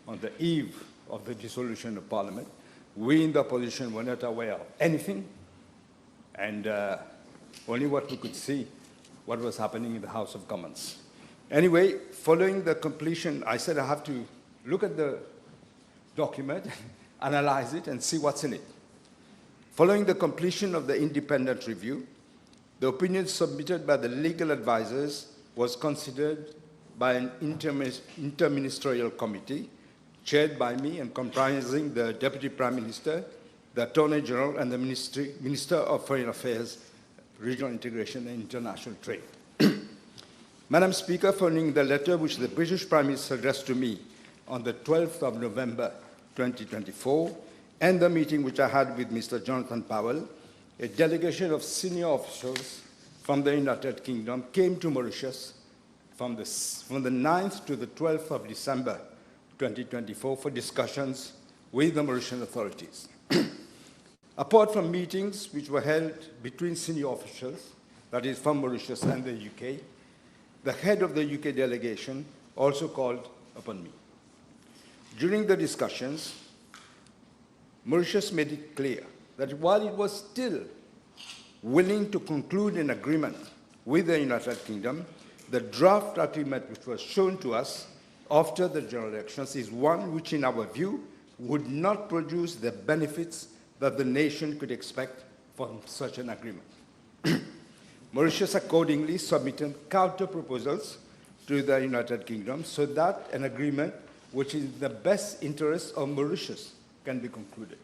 on the eve of the dissolution of Parliament. We in the opposition were not aware of anything, and only what we could see, what was happening in the House of Commons. Anyway, following the completion, I said I have to look at the document, analyze it, and see what's in it. Following the completion of the independent review, the opinion submitted by the legal advisors was considered by an interministerial committee chaired by me and comprising the Deputy Prime Minister, the Attorney General, and the Minister of Foreign Affairs, Regional Integration and International Trade. Madam Speaker, following the letter which the British Prime Minister addressed to me on the 12th of November 2024, and the meeting which I had with Mr. Jonathan Powell, a delegation of senior officials from the United Kingdom came to Mauritius from the 9th to the 12th of December 2024 for discussions with the Mauritian authorities. Apart from meetings which were held between senior officials, that is from Mauritius and the UK, the head of the UK delegation also called upon me. During the discussions, Mauritius made it clear that while it was still willing to conclude an agreement with the United Kingdom, the draft agreement which was shown to us after the general elections is one which, in our view, would not produce the benefits that the nation could expect from such an agreement. Mauritius accordingly submitted counter-proposals to the United Kingdom so that an agreement which is in the best interest of Mauritius can be concluded.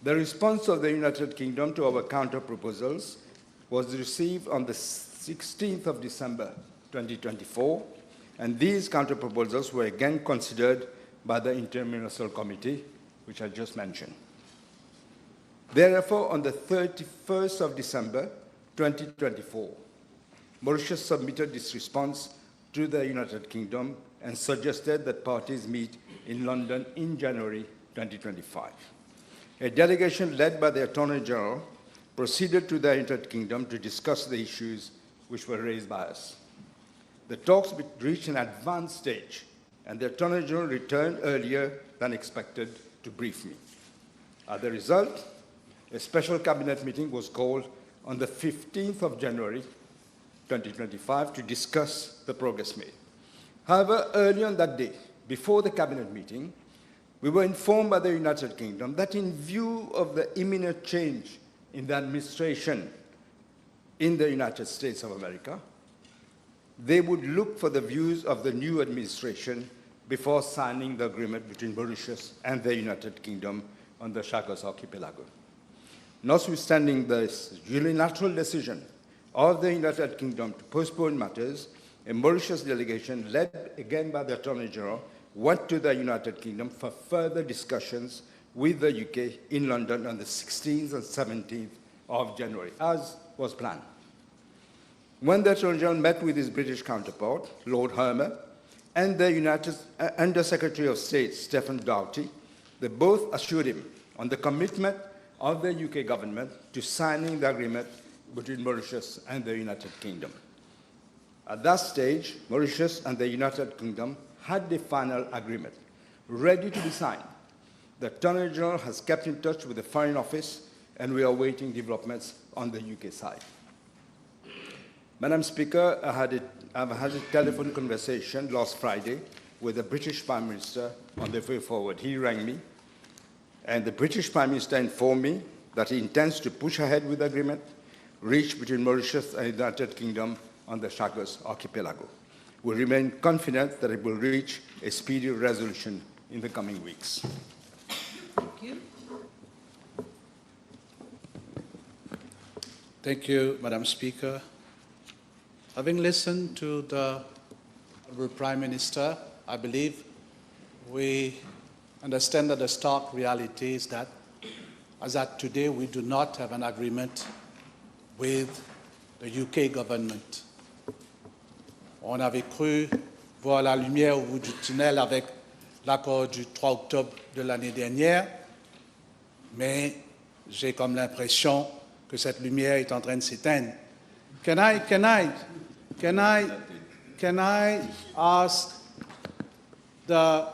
The response of the United Kingdom to our counter-proposals was received on the 16th of December 2024, and these counter-proposals were again considered by the Interministerial Committee, which I just mentioned. Therefore, on the 31st of December 2024, Mauritius submitted this response to the United Kingdom and suggested that parties meet in London in January 2025. A delegation led by the Attorney General proceeded to the United Kingdom to discuss the issues which were raised by us. The talks reached an advanced stage, and the Attorney General returned earlier than expected to brief me. As a result, a special cabinet meeting was called on the 15th of January 2025 to discuss the progress made. However, early on that day, before the cabinet meeting, we were informed by the United Kingdom that in view of the imminent change in the administration in the United States of America, they would look for the views of the new administration before signing the agreement between Mauritius and the United Kingdom on the Chagos Archipelago. Notwithstanding this unilateral decision of the United Kingdom to postpone matters, a Mauritius delegation, led again by the Attorney General, went to the United Kingdom for further discussions with the UK in London on the 16th and 17th of January, as was planned. When the Attorney General met with his British counterpart, Lord Hermer, and the Under Secretary of State, Stephen Doughty, they both assured him on the commitment of the UK government to signing the agreement between Mauritius and the United Kingdom. At that stage, Mauritius and the United Kingdom had the final agreement ready to be signed. The Attorney General has kept in touch with the Foreign Office, and we are awaiting developments on the UK side. Madam Speaker, I've had a telephone conversation last Friday with the British Prime Minister on the way forward. He rang me, and the British Prime Minister informed me that he intends to push ahead with the agreement reached between Mauritius and the United Kingdom on the Chagos Archipelago. We remain confident that it will reach a speedy resolution in the coming weeks. Thank you. Thank you, Madam Speaker. Having listened to the Honourable Prime Minister, I believe we understand that the stark reality is that, as at today, we do not have an agreement with the UK government. On avait cru voir la lumière au bout du tunnel avec l'accord du 3 octobre de l'année dernière, mais j'ai comme l'impression que cette lumière est en train de s'éteindre. Can I ask the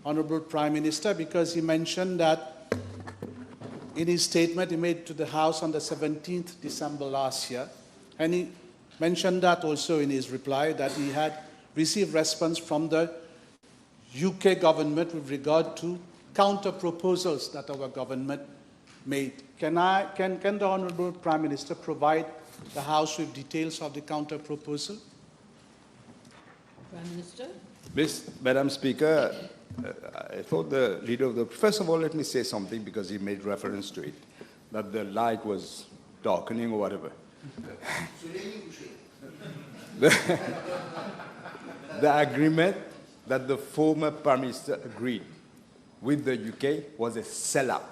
Honorable Prime Minister, because he mentioned that in his statement he made to the House on the 17th December last year, and he mentioned that also in his reply, that he had received response from the UK government with regard to counter-proposals that our government made. Can the Honourable Prime Minister provide the House with details of the counter-proposal? Prime Minister. Madam Speaker, I thought the leader of the... First of all, let me say something because he made reference to it, that the light was darkening or whatever. The agreement that the former Prime Minister agreed with the UK was a sellout.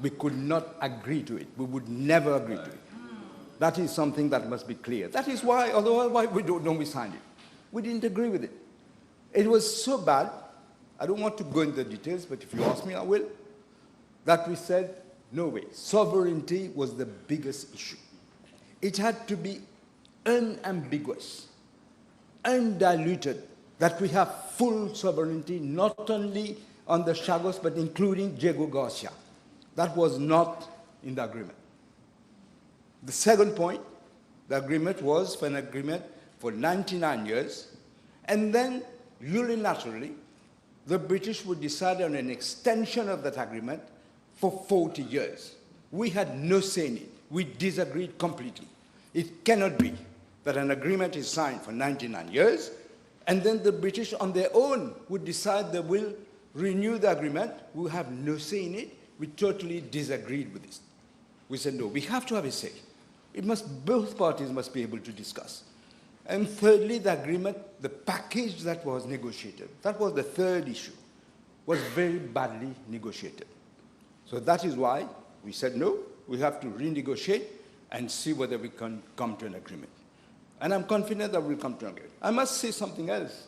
We could not agree to it. We would never agree to it. That is something that must be clear. That is why, although why we don't know we signed it. We didn't agree with it. It was so bad, I don't want to go into the details, but if you ask me, I will, that we said, no way. Sovereignty was the biggest issue. It had to be unambiguous, undiluted, that we have full sovereignty, not only on the Chagos, but including Chagossian. That was not in the agreement. The second point, the agreement was for an agreement for 99 years, and then unilaterally, the British would decide on an extension of that agreement for 40 years. We had no say in it. We disagreed completely. It cannot be that an agreement is signed for 99 years, and then the British on their own would decide they will renew the agreement. We have no say in it. We totally disagreed with this. We said, no, we have to have a say. Both parties must be able to discuss. And thirdly, the agreement, the package that was negotiated, that was the third issue, was very badly negotiated. So that is why we said, no, we have to renegotiate and see whether we can come to an agreement. And I'm confident that we'll come to an agreement. I must say something else,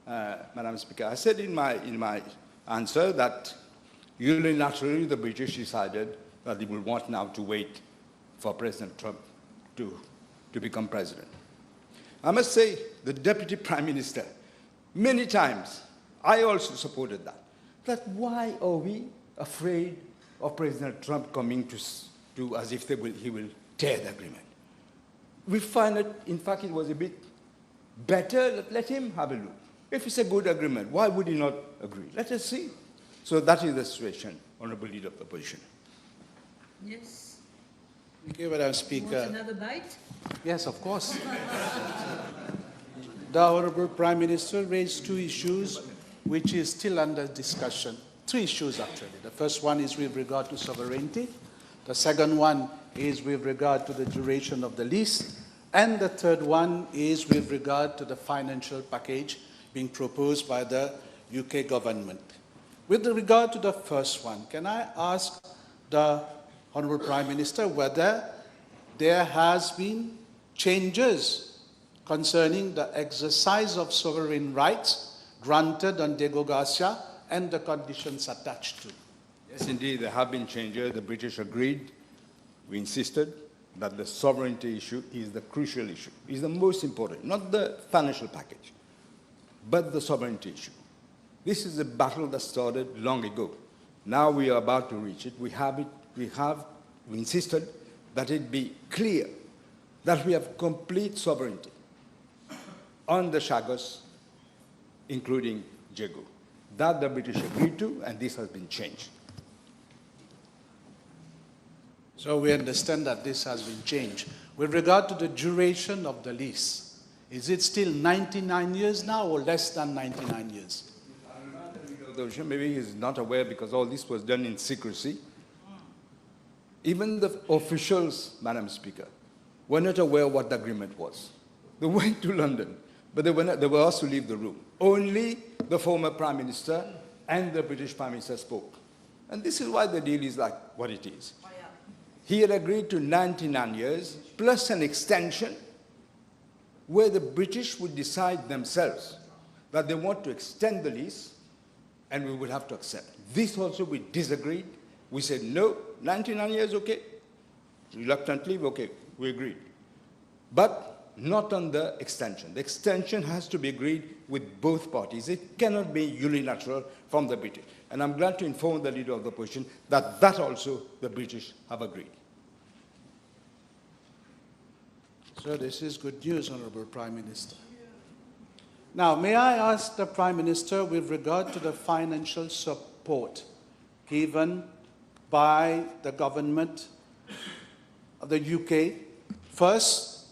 Madam Speaker. I said in my answer that unilaterally the British decided that they will want now to wait for President Trump to become president. I must say, the Deputy Prime Minister, many times, I also supported that why are we afraid of President Trump coming to as if he will tear the agreement? We find that, in fact, it was a bit better, let him have a look. If it's a good agreement, why would he not agree? Let us see. So that is the situation, Honourable Leader of the Opposition. Yes. Thank you, Madam Speaker. Want another bite? Yes, of course. The Honourable Prime Minister raised two issues which is still under discussion. Three issues, actually. The first one is with regard to sovereignty. The second one is with regard to the duration of the lease. And the third one is with regard to the financial package being proposed by the UK government. With regard to the first one, can I ask the Honourable Prime Minister whether there has been changes concerning the exercise of sovereign rights granted on Chagossian and the conditions attached to? Yes, indeed, there have been changes. The British agreed. We insisted that the sovereignty issue is the crucial issue, is the most important, not the financial package, but the sovereignty issue. This is a battle that started long ago. Now we are about to reach it. We insisted that it be clear that we have complete sovereignty on the Chagos, including Chago. That the British agreed to, and this has been changed. So we understand that this has been changed. With regard to the duration of the lease, is it still 99 years now or less than 99 years? Maybe he's not aware because all this was done in secrecy. Even the officials, Madam Speaker, were not aware what the agreement was. They went to London, but they were asked to leave the room. Only the former Prime Minister and the British Prime Minister spoke. And this is why the deal is like what it is. He had agreed to 99 years plus an extension where the British would decide themselves that they want to extend the lease and we would have to accept. This also we disagreed. We said, no, 99 years, okay. Reluctantly, okay, we agreed. But not on the extension. The extension has to be agreed with both parties. It cannot be unilateral from the British. And I'm glad to inform the leader of the opposition that that also the British have agreed. So this is good news, Honorable Prime Minister. Now, may I ask the Prime Minister with regard to the financial support given by the government of the UK, first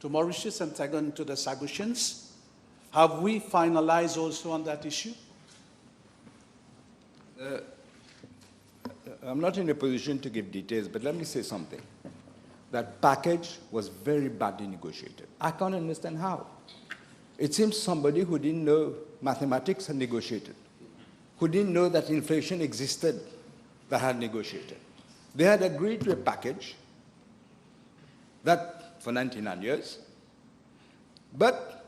to Mauritius and second to the Chagossians. Have we finalized also on that issue? I'm not in a position to give details, but let me say something. That package was very badly negotiated. I can't understand how. It seems somebody who didn't know mathematics had negotiated, who didn't know that inflation existed, that had negotiated. They had agreed to a package that for 99 years, but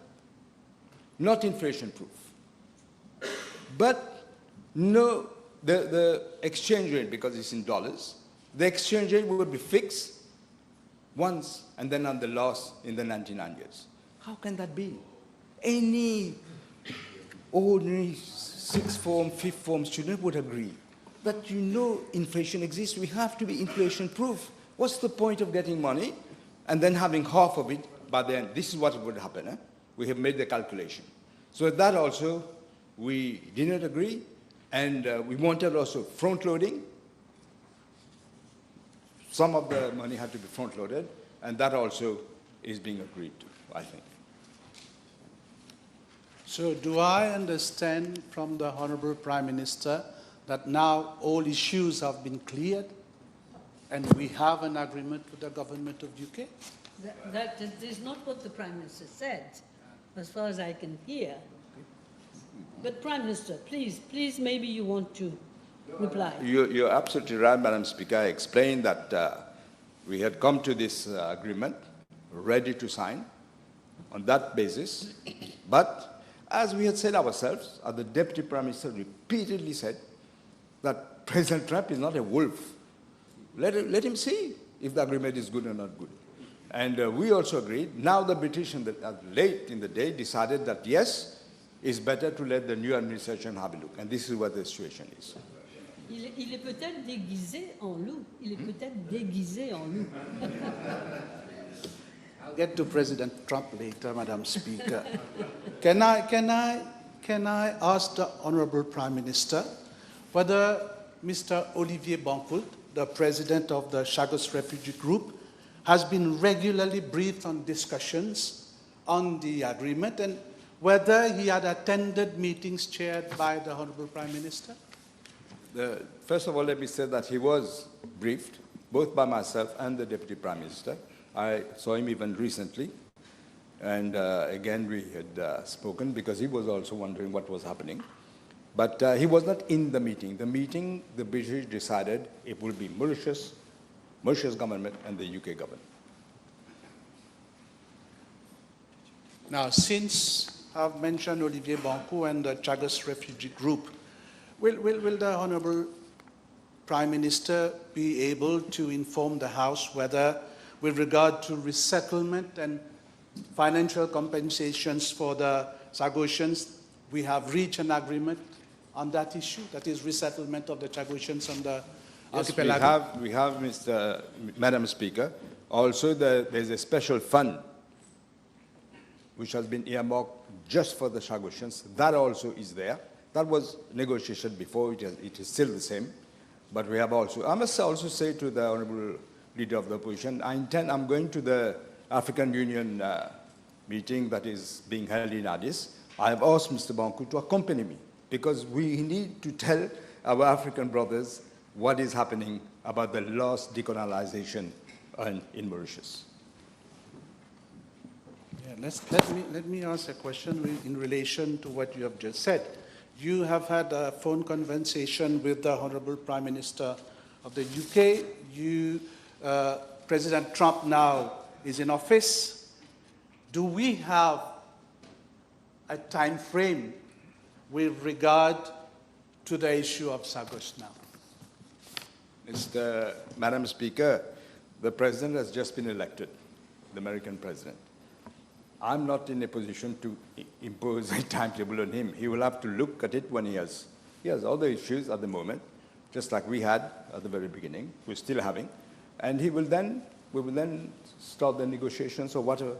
not inflation-proof. But no, the exchange rate, because it's in dollars, the exchange rate would be fixed once and then on the loss in the 99 years. How can that be? Any ordinary sixth form, fifth form student would agree that inflation exists. We have to be inflation-proof. What's the point of getting money and then having half of it by the end? This is what would happen. We have made the calculation. So that also we did not agree, and we wanted also front-loading. Some of the money had to be front-loaded, and that also is being agreed to, I think. So do I understand from the Honorable Prime Minister that now all issues have been cleared and we have an agreement with the government of UK? That is not what the Prime Minister said, as far as I can hear. But Prime Minister, please, maybe you want to reply. You're absolutely right, Madam Speaker. I explained that we had come to this agreement, ready to sign on that basis. But as we had said ourselves, the Deputy Prime Minister repeatedly said that President Trump is not a wolf. Let him see if the agreement is good or not good. And we also agreed. Now the British, late in the day, decided that yes, it's better to let the new administration have a look. And this is what the situation is. Il est peut-être déguisé en loup. Il est peut-être déguisé en loup. I'll get to President Trump later, Madam Speaker. Can I ask the Honorable Prime Minister whether Mr. Olivier Bancoult, the President of the Chagos Refugee Group, has been regularly briefed on discussions on the agreement and whether he had attended meetings chaired by the Honorable Prime Minister? First of all, let me say that he was briefed, both by myself and the Deputy Prime Minister. I saw him even recently. And again, we had spoken because he was also wondering what was happening. But he was not in the meeting. The meeting, the British decided it would be Mauritius government and the UK government. Now, since I've mentioned Olivier Bancoult and the Chagos Refugee Group, will the Honorable Prime Minister be able to inform the House whether, with regard to resettlement and financial compensations for the Chagossians, we have reached an agreement on that issue, that is resettlement of the Chagossians on the Archipelago? Yes, we have, Madam Speaker. Also, there's a special fund which has been earmarked just for the Chagossians. That also is there. That was negotiation before. It is still the same. But we have also, I must also say to the Honorable Leader of the Opposition, I'm going to the African Union meeting that is being held in Addis. I have asked Mr. Bancoult to accompany me because we need to tell our African brothers what is happening about the last decolonization in Mauritius. Yeah, let me ask a question in relation to what you have just said. You have had a phone conversation with the Honorable Prime Minister of the UK. President Trump now is in office. Do we have a time frame with regard to the issue of Chagos now? Madam Speaker, the President has just been elected, the American President. I'm not in a position to impose a timetable on him. He will have to look at it when he has other issues at the moment, just like we had at the very beginning, we're still having, and we will then start the negotiations or whatever.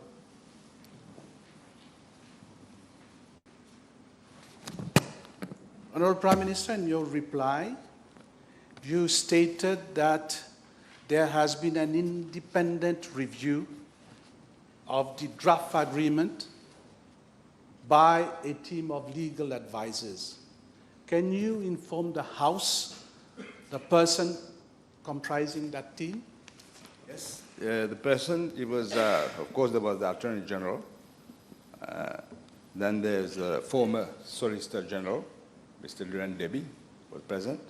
Honourable Prime Minister, in your reply, you stated that there has been an independent review of the draft agreement by a team of legal advisors. Can you inform the House the person comprising that team? Yes. The person, it was, of course, there was the Attorney General. Then there's the former Solicitor General, Mr. Luren Debi, was present.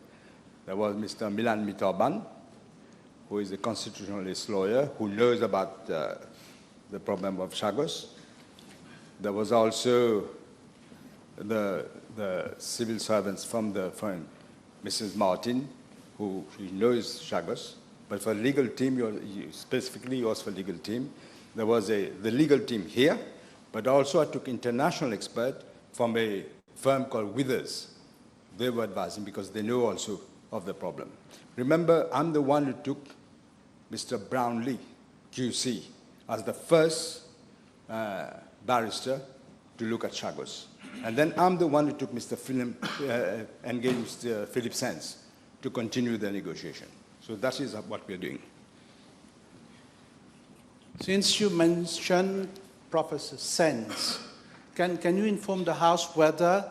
There was Mr. Milan Mitorban, who is a constitutionalist lawyer who knows about the problem of Chagos. There was also the civil servants from the firm, Mrs. Martin, who knows Chagos. But for legal team, specifically yours for legal team, there was the legal team here, but also I took international expert from a firm called Withers. They were advising because they know also of the problem. Remember, I'm the one who took Mr. Brownlee, QC, as the first barrister to look at Chagos. And then I'm the one who took Mr. engaged Philip Sands to continue the negotiation. So that is what we're doing. Since you mentioned Professor Sands, can you inform the House whether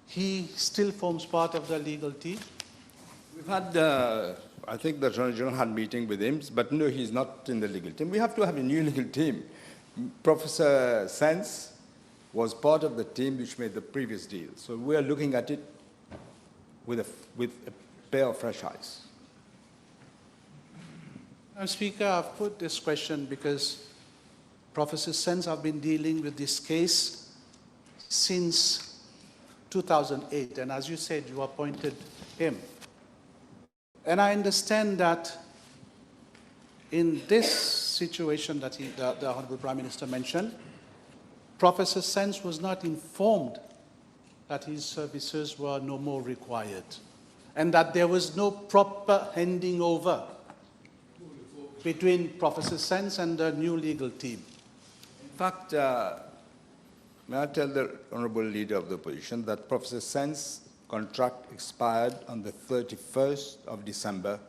he still forms part of the legal team? We've had, I think the Attorney General had a meeting with him, but no, he's not in the legal team. We have to have a new legal team. Professor Sands was part of the team which made the previous deal. So we are looking at it with a pair of fresh eyes. Madam Speaker, I've put this question because Professor Sands have been dealing with this case since 2008, and as you said, you appointed him. And I understand that in this situation that the Honourable Prime Minister mentioned, Professor Sands was not informed that his services were no more required and that there was no proper handing over between Professor Sands and the new legal team. In fact, may I tell the Honourable Leader of the Opposition that Professor Sands' contract expired on the 31st of December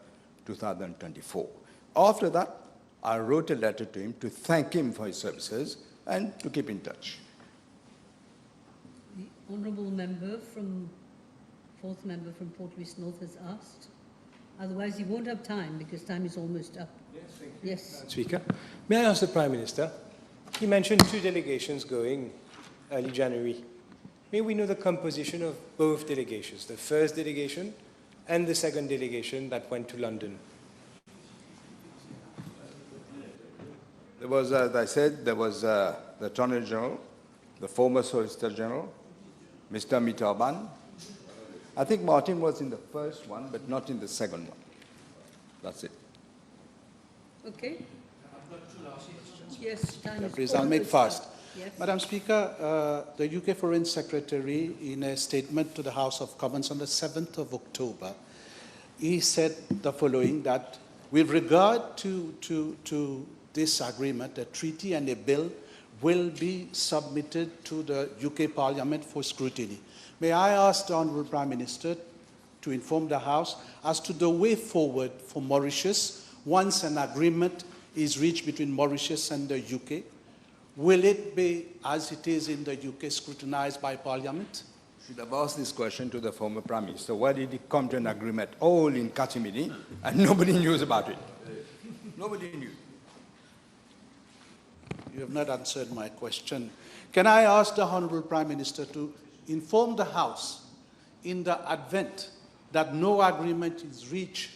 2024. After that, I wrote a letter to him to thank him for his services and to keep in touch. The Honourable Member from, fourth member from Port Louis North has asked. Otherwise, he won't have time because time is almost up. Yes, thank you. Yes. Speaker, may I ask the Prime Minister? He mentioned 2 delegations going early January. May we know the composition of both delegations, the first delegation and the second delegation that went to London? There was, as I said, there was the Attorney General, the former Solicitor General, Mr. Mitorban. I think Martin was in the first one, but not in the second one. That's it. Okay. Yes, time is Please, I'll make fast. Yes. Madam Speaker, the UK Foreign Secretary, in a statement to the House of Commons on the 7th of October, he said the following, that with regard to this agreement, a treaty and a bill will be submitted to the UK Parliament for scrutiny. May I ask the Honourable Prime Minister to inform the House as to the way forward for Mauritius once an agreement is reached between Mauritius and the UK? Will it be, as it is in the UK, scrutinised by Parliament? Should have asked this question to the former Prime Minister. Why did he come to an agreement all in Katimini and nobody knew about it? Nobody knew. You have not answered my question. Can I ask the Honourable Prime Minister to inform the House in the event that no agreement is reached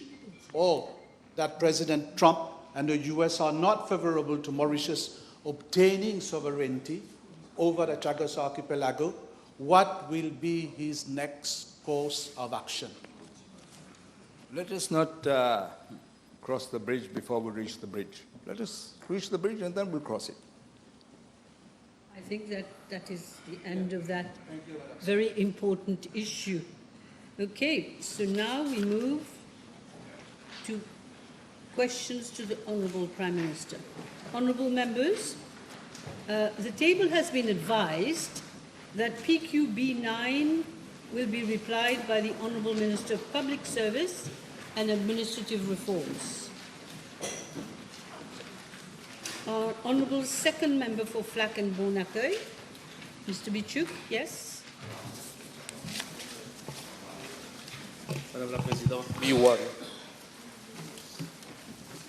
or that President Trump and the US are not favourable to Mauritius obtaining sovereignty over the Chagos Archipelago, what will be his next course of action? Let us not cross the bridge before we reach the bridge. Let us reach the bridge and then we'll cross it. think that that is the end of that very important issue. Okay, so now we move to questions to the Honourable Prime Minister. Honourable members, the table has been advised that PQB9 will be replied by the Honourable Minister of Public Service and Administrative Reforms. Our Honourable Second Member for Flac and Bon-Accueil, Mr. Bichuk, yes? Madame la Présidente, B1.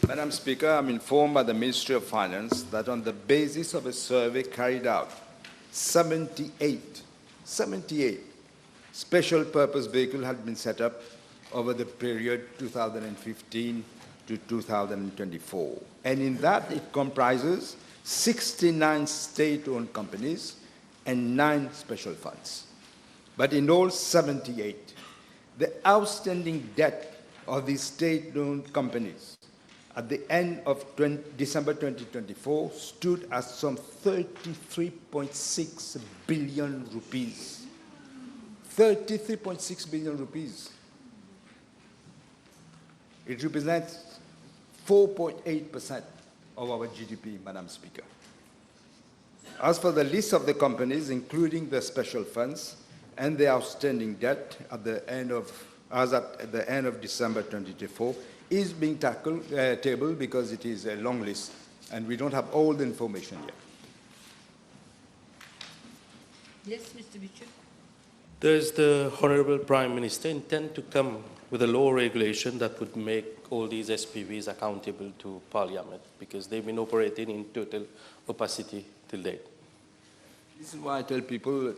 Madam Speaker, I'm informed by the Ministry of Finance that on the basis of a survey carried out, 78 special purpose vehicles had been set up over the period 2015 to 2024. And in that, it comprises 69 state-owned companies and 9 special funds. But in all 78, the outstanding debt of these state-owned companies at the end of December 2024 stood at some 33.6 billion rupees. 33.6 billion rupees. It represents 4.8% of our GDP, Madam Speaker. As for the list of the companies, including the special funds and the outstanding debt at the end of December 2024, is being tabled because it is a long list and we don't have all the information yet. Yes, Mr. Bichuk. Does the Honourable Prime Minister intend to come with a law regulation that would make all these SPVs accountable to Parliament, because they've been operating in total opacity till date? This is why I tell people,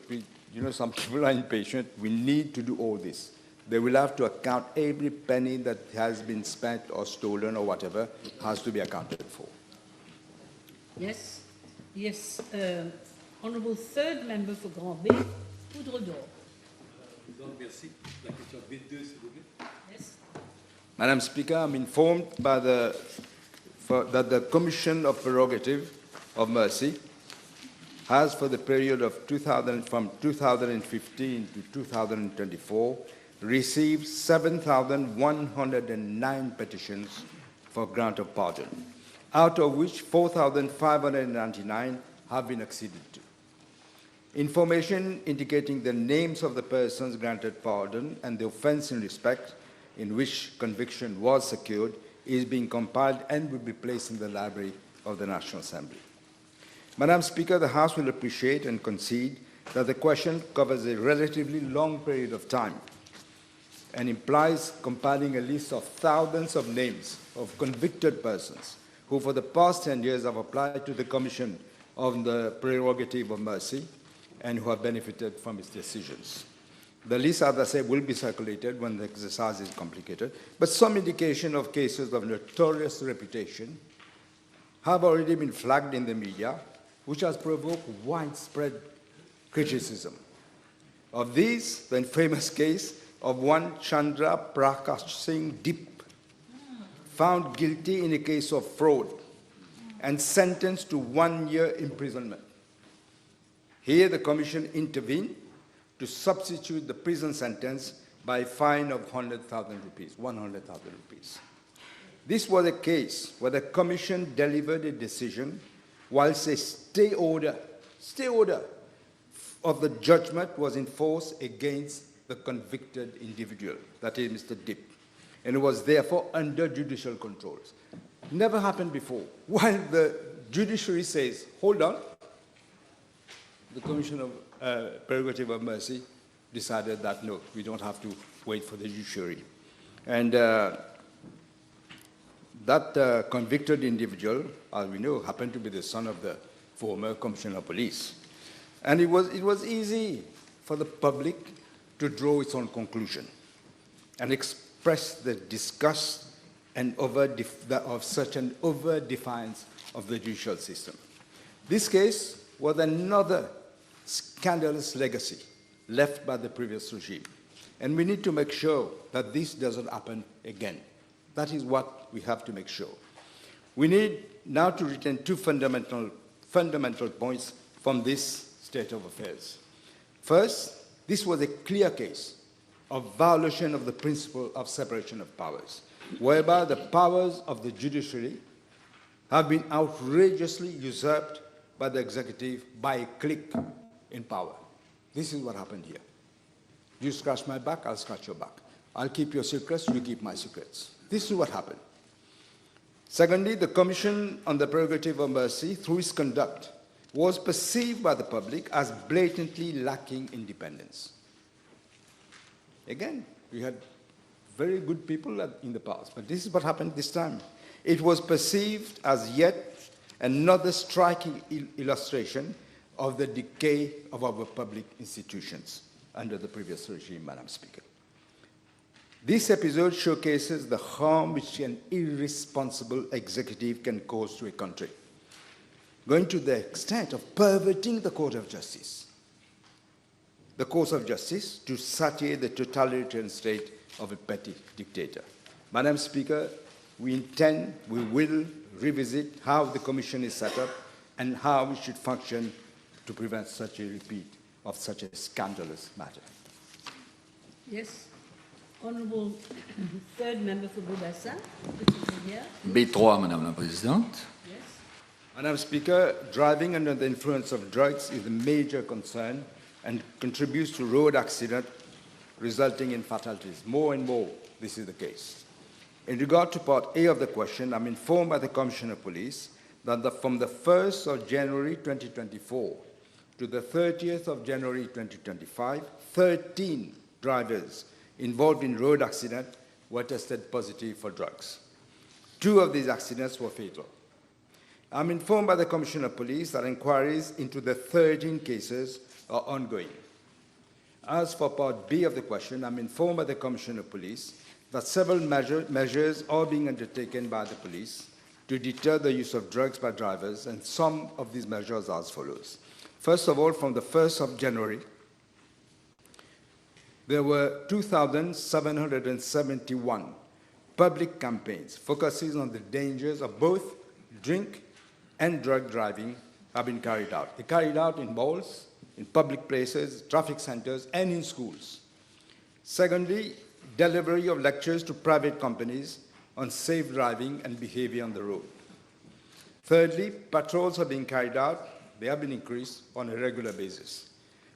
some people are impatient. We need to do all this. They will have to account every penny that has been spent or stolen or whatever has to be accounted for. Yes, yes. Honourable Third Member for Grand B, Poudre d'Or. Yes. Madam Speaker, I'm informed by that the Commission of Prerogative of Mercy has, for the period of from 2015 to 2024, received 7,109 petitions for grant of pardon, out of which 4,599 have been acceded to. Information indicating the names of the persons granted pardon and the offence in respect in which conviction was secured is being compiled and will be placed in the library of the National Assembly. Madam Speaker, the House will appreciate and concede that the question covers a relatively long period of time and implies compiling a list of thousands of names of convicted persons who for the past 10 years have applied to the Commission on the Prerogative of Mercy and who have benefited from its decisions. The list, as I say, will be circulated when the exercise is completed, but some indication of cases of notorious reputation have already been flagged in the media, which has provoked widespread criticism. Of these, the infamous case of one Chandra Prakash Singh Deep, found guilty in a case of fraud and sentenced to 1 year imprisonment. Here, the Commission intervened to substitute the prison sentence by a fine of 100,000 rupees, 100,000 rupees. This was a case where the Commission delivered a decision whilst a stay order of the judgment was enforced against the convicted individual, that is Mr. Deep, and it was therefore under judicial controls. Never happened before. While the judiciary says, hold on, the Commission of Prerogative of Mercy decided that no, we don't have to wait for the judiciary. And that convicted individual, as we know, happened to be the son of the former Commissioner of Police. And it was easy for the public to draw its own conclusion and express the disgust and of such an over-defiance of the judicial system. This case was another scandalous legacy left by the previous regime. And we need to make sure that this doesn't happen again. That is what we have to make sure. We need now to retain two fundamental points from this state of affairs. First, this was a clear case of violation of the principle of separation of powers, whereby the powers of the judiciary have been outrageously usurped by the executive by a clique in power. This is what happened here. You scratch my back, I'll scratch your back. I'll keep your secrets, you keep my secrets. This is what happened. Secondly, the Commission on the Prerogative of Mercy, through its conduct, was perceived by the public as blatantly lacking independence. Again, we had very good people in the past, but this is what happened this time. It was perceived as yet another striking illustration of the decay of our public institutions under the previous regime, Madam Speaker. This episode showcases the harm which an irresponsible executive can cause to a country, going to the extent of perverting the course of justice to satiate the totalitarian state of a petty dictator. Madam Speaker, we will revisit how the Commission is set up and how it should function to prevent such a repeat of such a scandalous matter. Yes. Honourable third member for Bobassa. B3, Madame la Présidente. Yes. Madam Speaker, driving under the influence of drugs is a major concern and contributes to road accidents resulting in fatalities. More and more, this is the case. In regard to Part A of the question, I'm informed by the Commissioner of Police that from the 1st of January 2024 to the 30th of January 2025, 13 drivers involved in road accidents were tested positive for drugs. 2 of these accidents were fatal. I'm informed by the Commissioner of Police that inquiries into the 13 cases are ongoing. As for Part B of the question, I'm informed by the Commissioner of Police that several measures are being undertaken by the police to deter the use of drugs by drivers, and some of these measures are as follows. First of all, from the 1st of January, there were 2,771 public campaigns focusing on the dangers of both drink and drug driving have been carried out. They're carried out in malls, in public places, traffic centers, and in schools. Secondly, delivery of lectures to private companies on safe driving and behavior on the road. Thirdly, patrols are being carried out. They have been increased on a regular basis.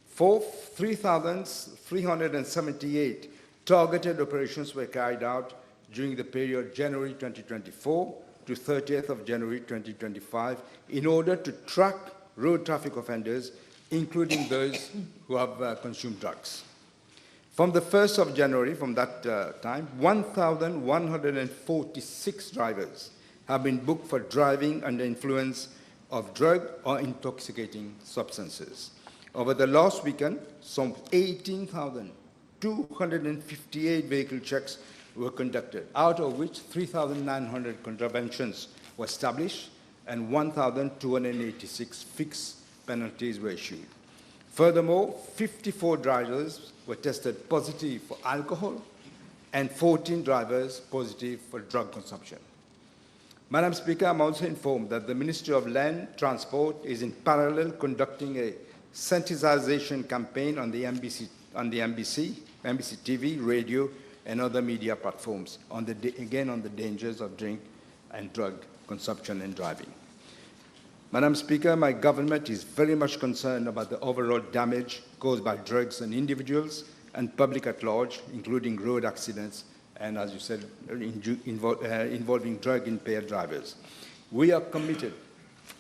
Fourth, 3,378 targeted operations were carried out during the period January 2024 to 30th of January 2025 in order to track road traffic offenders, including those who have consumed drugs. From the 1st of January, from that time, 1,146 drivers have been booked for driving under influence of drug or intoxicating substances. Over the last weekend, some 18,258 vehicle checks were conducted, out of which 3,900 contraventions were established and 1,286 fixed penalties were issued. Furthermore, 54 drivers were tested positive for alcohol and 14 drivers positive for drug consumption. Madam Speaker, I'm also informed that the Ministry of Land Transport is in parallel conducting a sensitization campaign on the NBC TV, radio, and other media platforms, again on the dangers of drink and drug consumption and driving. Madam Speaker, my government is very much concerned about the overall damage caused by drugs on individuals and public at large, including road accidents and, as you said, involving drug-impaired drivers. We are committed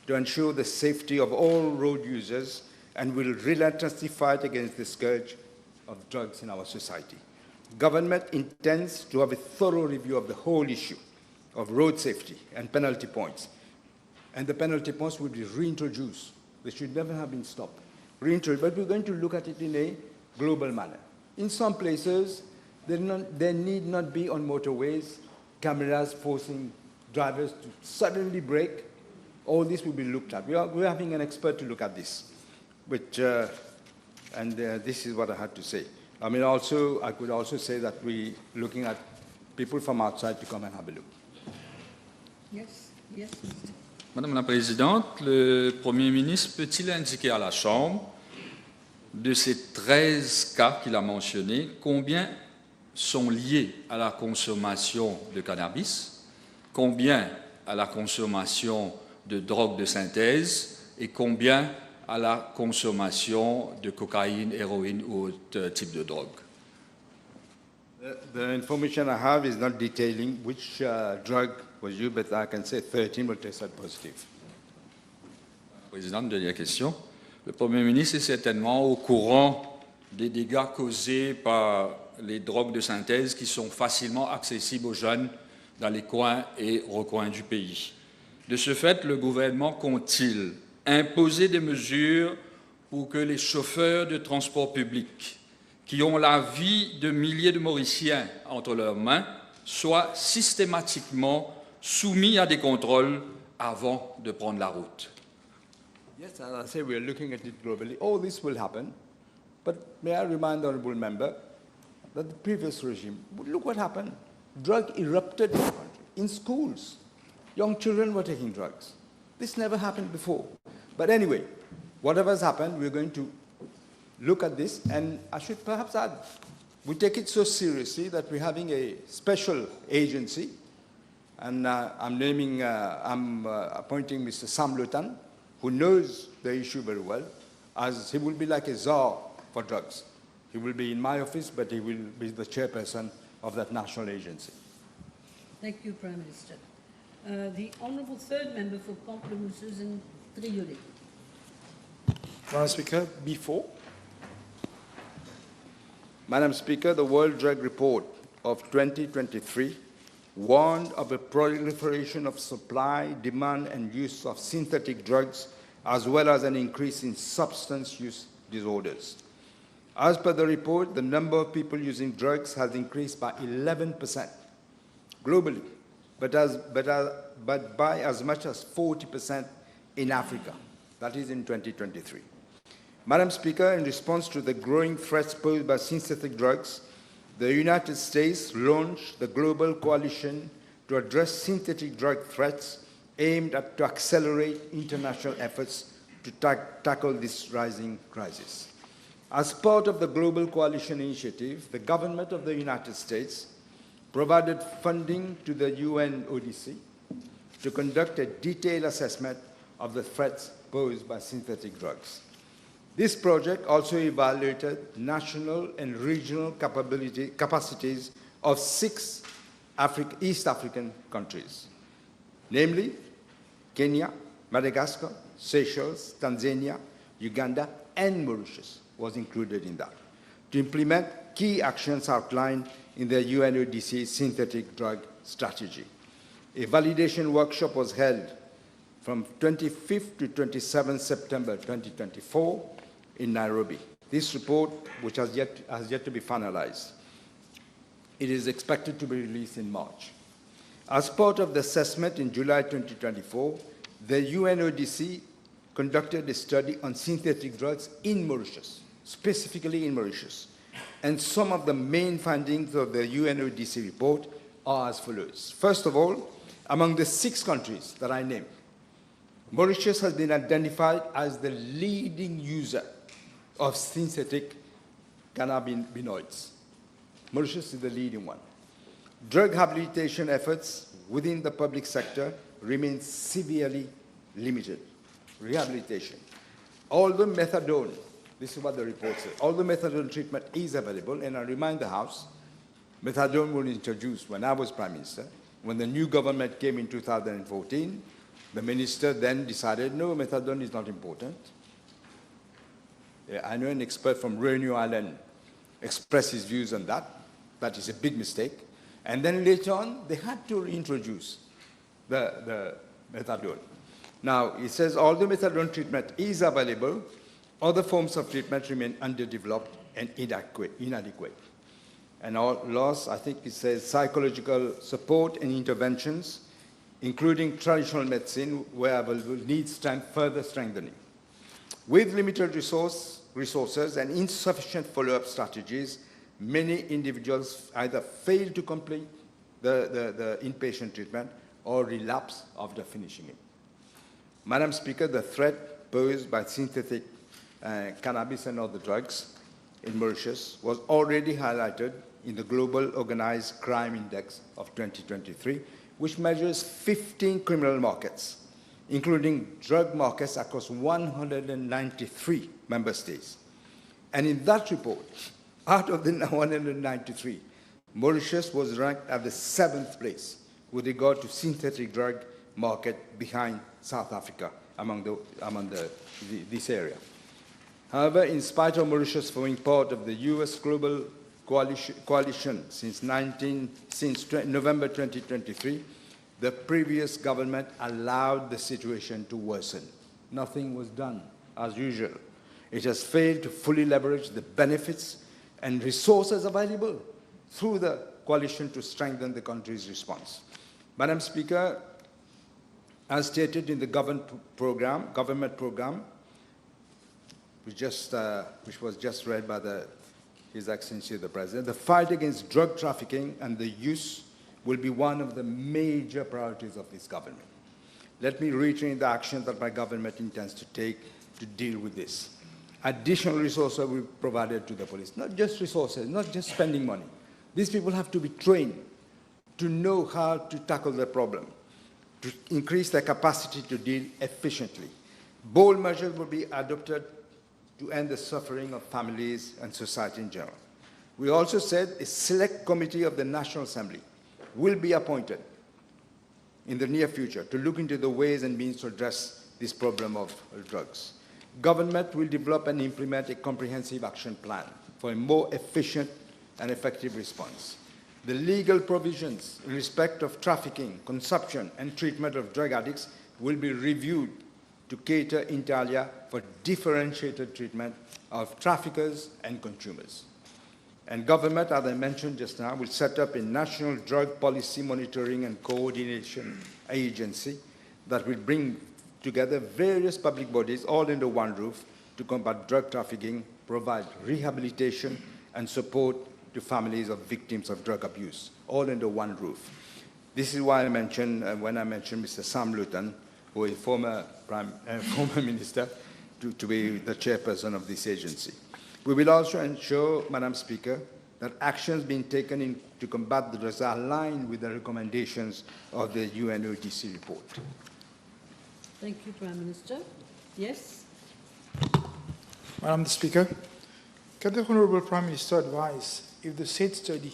to ensure the safety of all road users and will relentlessly fight against the scourge of drugs in our society. Government intends to have a thorough review of the whole issue of road safety and penalty points. And the penalty points will be reintroduced. They should never have been stopped. Reintroduced, but we're going to look at it in a global manner. In some places, there need not be on motorways cameras forcing drivers to suddenly brake. All this will be looked at. We're having an expert to look at this. This is what I had to say. I could also say that we're looking at people from outside to come and have a look. Yes, yes, Mr. Madame la Présidente, le Premier ministre peut-il indiquer à la Chambre, de ces 13 cas qu'il a mentionnés, combien sont liés à la consommation de cannabis, combien à la consommation de drogue de synthèse et combien à la consommation de cocaïne, héroïne ou autre type de drogue? The information I have is not detailing which drug was used, but I can say 13 were tested positive. Président, dernière question. Le Premier ministre est certainement au courant des dégâts causés par les drogues de synthèse qui sont facilement accessibles aux jeunes dans les coins et recoins du pays. De ce fait, le gouvernement compte-t-il imposer des mesures pour que les chauffeurs de transport public qui ont la vie de milliers de Mauriciens entre leurs mains soient systématiquement soumis à des contrôles avant de prendre la route? Yes, as I say, we are looking at it globally. All this will happen, but may I remind the honourable member that the previous regime, look what happened. Drug erupted in the country, in schools. Young children were taking drugs. This never happened before. But anyway, whatever has happened, we're going to look at this, and I should perhaps add, we take it so seriously that we're having a special agency, and I'm appointing Mr. Sam Lutan, who knows the issue very well, as he will be like a czar for drugs. He will be in my office, but he will be the chairperson of that national agency. Thank you, Prime Minister. The Honourable Third Member for Compliments and Trioli. Madam Speaker, before. Madam Speaker, the World Drug Report of 2023 warned of a proliferation of supply, demand, and use of synthetic drugs, as well as an increase in substance use disorders. As per the report, the number of people using drugs has increased by 11% globally, but by as much as 40% in Africa. That is in 2023. Madam Speaker, in response to the growing threats posed by synthetic drugs, the United States launched the Global Coalition to address synthetic drug threats aimed to accelerate international efforts to tackle this rising crisis. As part of the Global Coalition initiative, the government of the United States provided funding to the UNODC to conduct a detailed assessment of the threats posed by synthetic drugs. This project also evaluated national and regional capacities of 6 East African countries, namely Kenya, Madagascar, Seychelles, Tanzania, Uganda, and Mauritius was included in that, to implement key actions outlined in the UNODC synthetic drug strategy. A validation workshop was held from 25th to 27th September 2024 in Nairobi. This report, which has yet to be finalized, it is expected to be released in March. As part of the assessment in July 2024, the UNODC conducted a study on synthetic drugs in Mauritius, specifically in Mauritius. And some of the main findings of the UNODC report are as follows. First of all, among the 6 countries that I named, Mauritius has been identified as the leading user of synthetic cannabinoids. Mauritius is the leading one. Drug rehabilitation efforts within the public sector remain severely limited. Rehabilitation. Although methadone, this is what the report says, although methadone treatment is available, and I remind the House, methadone was introduced when I was Prime Minister. When the new government came in 2014, the minister then decided, no, methadone is not important. I know an expert from Reunion Island expressed his views on that. That is a big mistake. And then later on, they had to reintroduce the methadone. Now, it says, although methadone treatment is available, other forms of treatment remain underdeveloped and inadequate. And I think it says psychological support and interventions, including traditional medicine, where available, needs further strengthening. With limited resources and insufficient follow-up strategies, many individuals either fail to complete the inpatient treatment or relapse after finishing it. Madam Speaker, the threat posed by synthetic cannabis and other drugs in Mauritius was already highlighted in the Global Organized Crime Index of 2023, which measures 15 criminal markets, including drug markets across 193 member states. And in that report, out of the 193, Mauritius was ranked at the 7th place with regard to synthetic drug market, behind South Africa among this area. However, in spite of Mauritius forming part of the US Global Coalition since November 2023, the previous government allowed the situation to worsen. Nothing was done, as usual. It has failed to fully leverage the benefits and resources available through the coalition to strengthen the country's response. Madam Speaker, as stated in the government program, which was just read by His Excellency the President, the fight against drug trafficking and the use will be one of the major priorities of this government. Let me reiterate the actions that my government intends to take to deal with this. Additional resources will be provided to the police, not just resources, not just spending money. These people have to be trained to know how to tackle the problem, to increase their capacity to deal efficiently. Bold measures will be adopted to end the suffering of families and society in general. We also said a select committee of the National Assembly will be appointed in the near future to look into the ways and means to address this problem of drugs. Government will develop and implement a comprehensive action plan for a more efficient and effective response. The legal provisions in respect of trafficking, consumption, and treatment of drug addicts will be reviewed to cater inter alia for differentiated treatment of traffickers and consumers. And government, as I mentioned just now, will set up a national drug policy monitoring and coordination agency that will bring together various public bodies all under one roof to combat drug trafficking, provide rehabilitation and support to families of victims of drug abuse, all under one roof. This is why I mentioned, when I mentioned Mr. Sam Luton, who is former minister, to be the chairperson of this agency. We will also ensure, Madam Speaker, that actions being taken to combat the drugs are aligned with the recommendations of the UNODC report. Thank you, Prime Minister. Yes? Madam Speaker, can the Honourable Prime Minister advise if the said study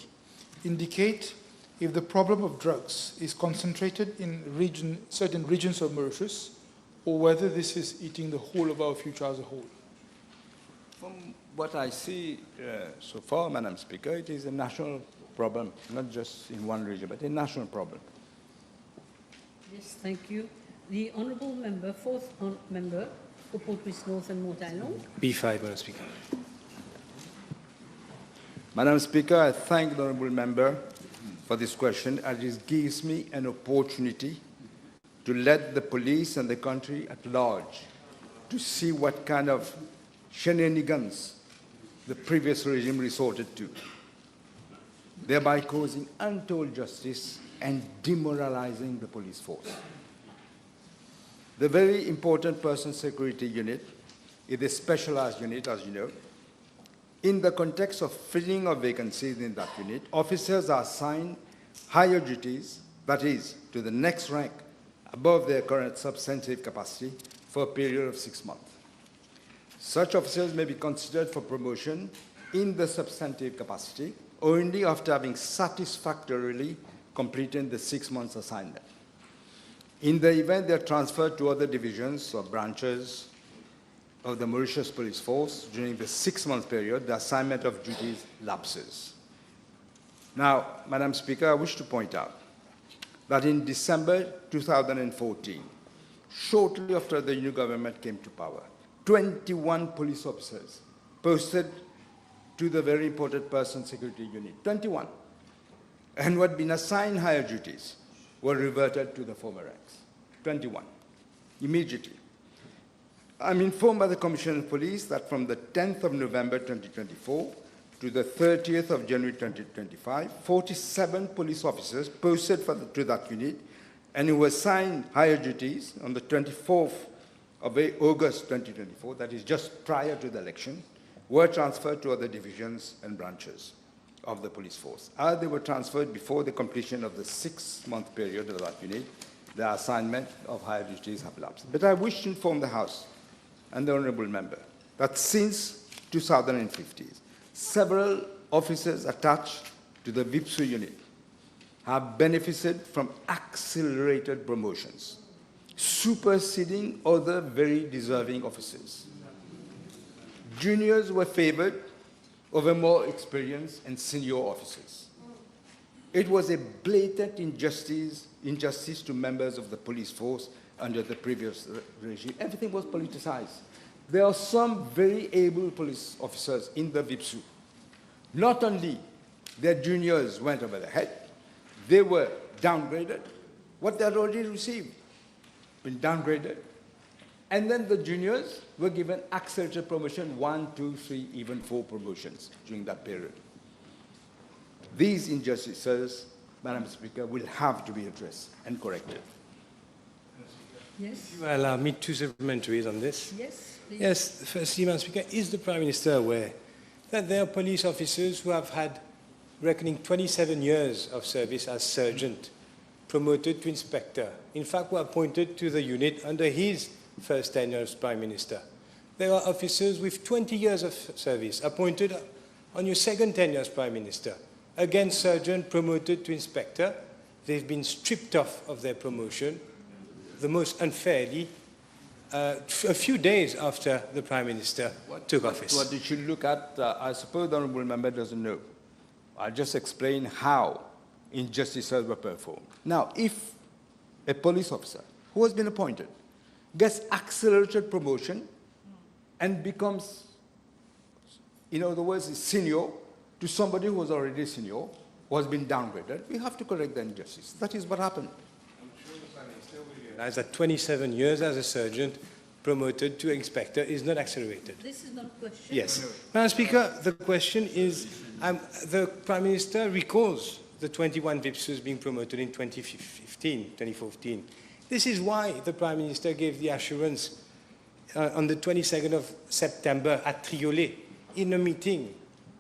indicate if the problem of drugs is concentrated in certain regions of Mauritius, or whether this is eating the whole of our future as a whole? From what I see so far, Madam Speaker, it is a national problem, not just in one region, but a national problem. Yes, thank you. The Honourable Member, fourth member for Port-Louis North and Mont Island. B5, Madam Speaker. Madam Speaker, I thank the Honourable Member for this question, as it gives me an opportunity to let the police and the country at large to see what kind of shenanigans the previous regime resorted to, thereby causing untold justice and demoralizing the police force. The very important Person Security Unit is a specialized unit, as you know. In the context of filling of vacancies in that unit, officers are assigned higher duties, that is, to the next rank above their current substantive capacity for a period of 6 months. Such officers may be considered for promotion in the substantive capacity only after having satisfactorily completed the 6 months assignment. In the event they are transferred to other divisions or branches of the Mauritius Police Force during the 6-month period, the assignment of duties lapses. Now, Madam Speaker, I wish to point out that in December 2014, shortly after the new government came to power, 21 police officers posted to the very important Person Security Unit, 21, and who had been assigned higher duties were reverted to the former ranks, 21, immediately. I'm informed by the Commissioner of Police that from the 10th of November 2024 to the 30th of January 2025, 47 police officers posted to that unit and who assigned higher duties on the 24th of August 2024, that is just prior to the election, were transferred to other divisions and branches of the police force. As they were transferred before the completion of the 6-month period of that unit, the assignment of higher duties have lapsed. But I wish to inform the House and the Honourable Member that since 2015, several officers attached to the VIPSU unit have benefited from accelerated promotions, superseding other very deserving officers. Juniors were favoured over more experienced and senior officers. It was a blatant injustice to members of the police force under the previous regime. Everything was politicized. There are some very able police officers in the VIPSU. Not only their juniors went over their head, they were downgraded. What they had already received been downgraded. And then the juniors were given accelerated promotion, 1, 2, 3, even 4 promotions during that period. These injustices, Madam Speaker, will have to be addressed and corrected. Yes? You allow me 2 supplementaries on this. Yes, please. Yes, firstly, Madam Speaker, is the Prime Minister aware that there are police officers who have had, reckoning 27 years of service as sergeant, promoted to inspector, in fact were appointed to the unit under his first tenure as Prime Minister? There are officers with 20 years of service appointed on your second tenure as Prime Minister, again sergeant, promoted to inspector. They've been stripped off of their promotion, the most unfairly, a few days after the Prime Minister took office. What you should look at, I suppose the Honourable Member doesn't know. I'll just explain how injustices were performed. Now, if a police officer who has been appointed gets accelerated promotion and becomes, in other words, senior to somebody who was already senior, who has been downgraded, we have to correct the injustice. That is what happened. I'm sure the Prime Minister will realize that 27 years as a sergeant promoted to inspector is not accelerated. This is not a question. Yes. Madam Speaker, the question is, the Prime Minister recalls the 21 VIPSUs being promoted in 2014. This is why the Prime Minister gave the assurance on the 22nd of September at Triolet in a meeting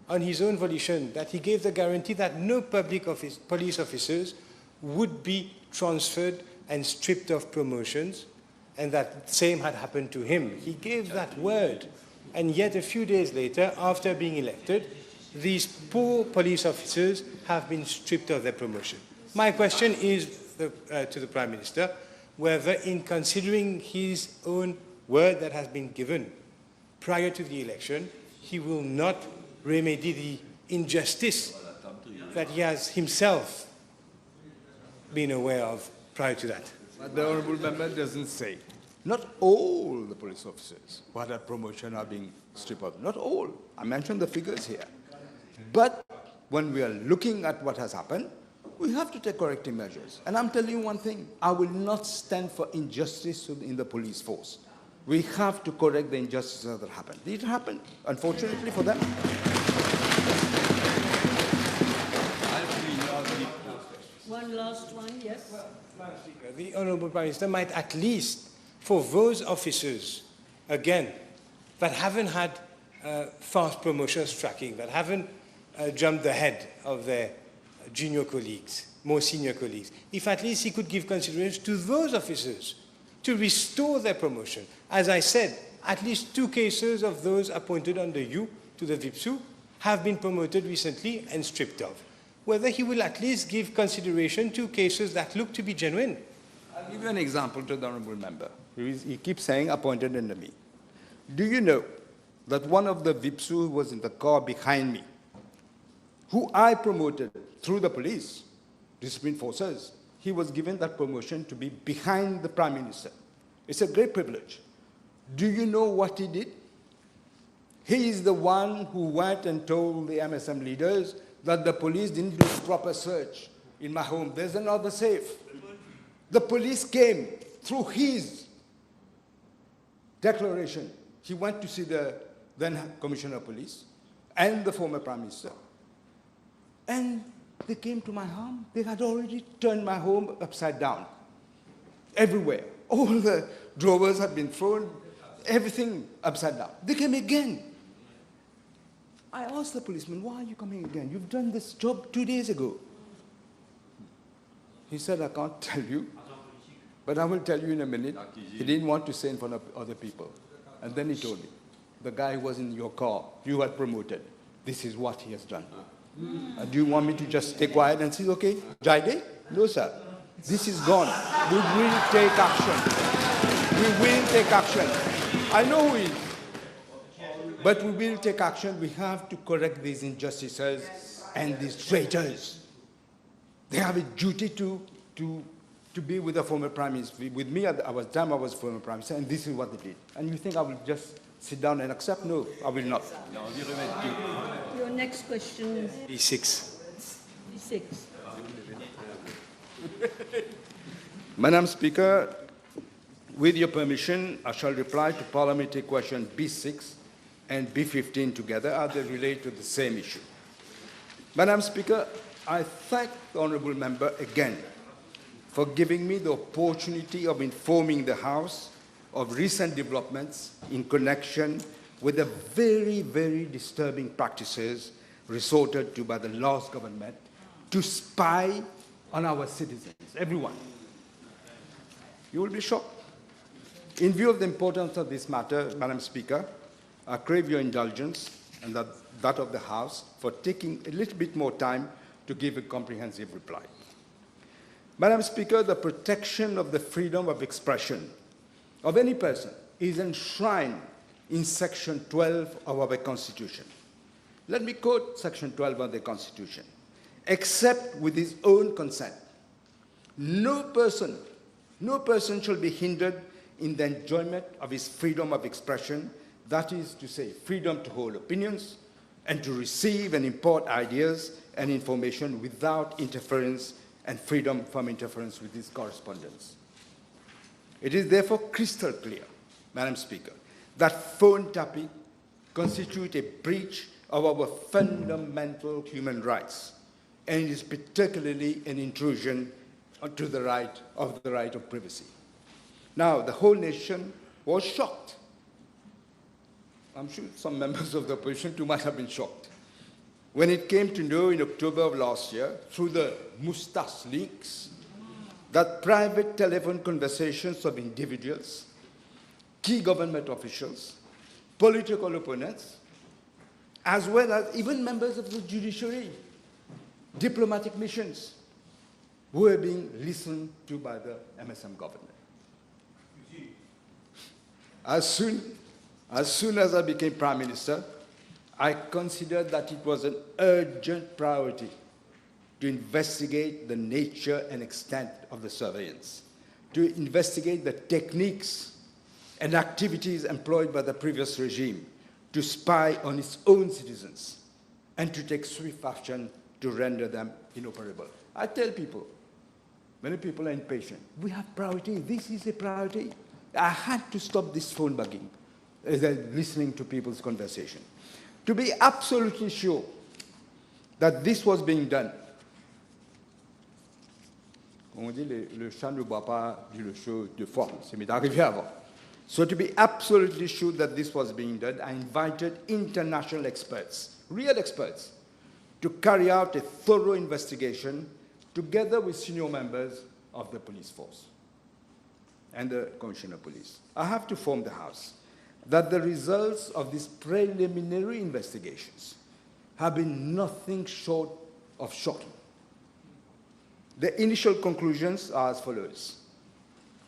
on his own volition that he gave the guarantee that no police officers would be transferred and stripped of promotions, and that same had happened to him. He gave that word, and yet a few days later, after being elected, these poor police officers have been stripped of their promotion. My question is to the Prime Minister, whether in considering his own word that has been given prior to the election, he will not remedy the injustice that he has himself been aware of prior to that. But the Honourable Member doesn't say. Not all the police officers who had a promotion are being stripped off. Not all. I mentioned the figures here. But when we are looking at what has happened, we have to take corrective measures. And I'm telling you one thing, I will not stand for injustice in the police force. We have to correct the injustices that happened. It happened, unfortunately for them. One last one, yes? Madam Speaker, the Honourable Prime Minister might at least, for those officers, again, that haven't had fast promotions tracking, that haven't jumped ahead of their junior colleagues, more senior colleagues, if at least he could give consideration to those officers to restore their promotion. As I said, at least 2 cases of those appointed under you to the VIPSU have been promoted recently and stripped of. Whether he will at least give consideration to cases that look to be genuine. I'll give you an example to the Honourable Member. He keeps saying appointed under me. Do you know that one of the VIPSU who was in the car behind me, who I promoted through the police, discipline forces, he was given that promotion to be behind the Prime Minister. It's a great privilege. Do you know what he did? He is the one who went and told the MSM leaders that the police didn't do proper search in my home. There's another safe. The police came through his declaration. He went to see the then Commissioner of Police and the former Prime Minister. And they came to my home. They had already turned my home upside down. everywhere. All the drawers had been thrown, everything upside down. They came again. I asked the policeman, why are you coming again? You've done this job 2 days ago. He said, I can't tell you, but I will tell you in a minute. He didn't want to say in front of other people. And then he told me, the guy who was in your car, you had promoted. This is what he has done. Do you want me to just stay quiet and say, okay, Jaide? No, sir. This is gone. We will take action. We will take action. I know who he is. But we will take action. We have to correct these injustices and these traitors. They have a duty to be with the former Prime Minister. With me at the time I was former Prime Minister, and this is what they did. And you think I will just sit down and accept? No, I will not. Your next question. B6. B6. Madam Speaker, with your permission, I shall reply to parliamentary question B6 and B15 together as they relate to the same issue. Madam Speaker, I thank the Honourable Member again for giving me the opportunity of informing the House of recent developments in connection with the very, very disturbing practices resorted to by the last government to spy on our citizens, everyone. You will be shocked. In view of the importance of this matter, Madam Speaker, I crave your indulgence and that of the House for taking a little bit more time to give a comprehensive reply. Madam Speaker, the protection of the freedom of expression of any person is enshrined in Section 12 of our Constitution. Let me quote Section 12 of the Constitution. Except with his own consent, no person shall be hindered in the enjoyment of his freedom of expression, that is to say, freedom to hold opinions and to receive and import ideas and information without interference and freedom from interference with his correspondence. It is therefore crystal clear, Madam Speaker, that phone tapping constitutes a breach of our fundamental human rights, and it is particularly an intrusion to the right of privacy. Now, the whole nation was shocked. I'm sure some members of the opposition too might have been shocked when it came to know in October of last year, through the Moustache leaks, that private telephone conversations of individuals, key government officials, political opponents, as well as even members of the judiciary, diplomatic missions, were being listened to by the MSM government. As soon as I became Prime Minister, I considered that it was an urgent priority to investigate the nature and extent of the surveillance, to investigate the techniques and activities employed by the previous regime to spy on its own citizens and to take swift action to render them inoperable. I tell people, many people are impatient. We have priority. This is a priority. I had to stop this phone bugging, listening to people's conversation, to be absolutely sure that this was being done. On dit, le chat ne boit pas du chaud de fois. Ça m'est arrivé avant. So to be absolutely sure that this was being done, I invited international experts, real experts, to carry out a thorough investigation together with senior members of the police force and the Commissioner of Police. I have to inform the House that the results of these preliminary investigations have been nothing short of shocking. The initial conclusions are as follows,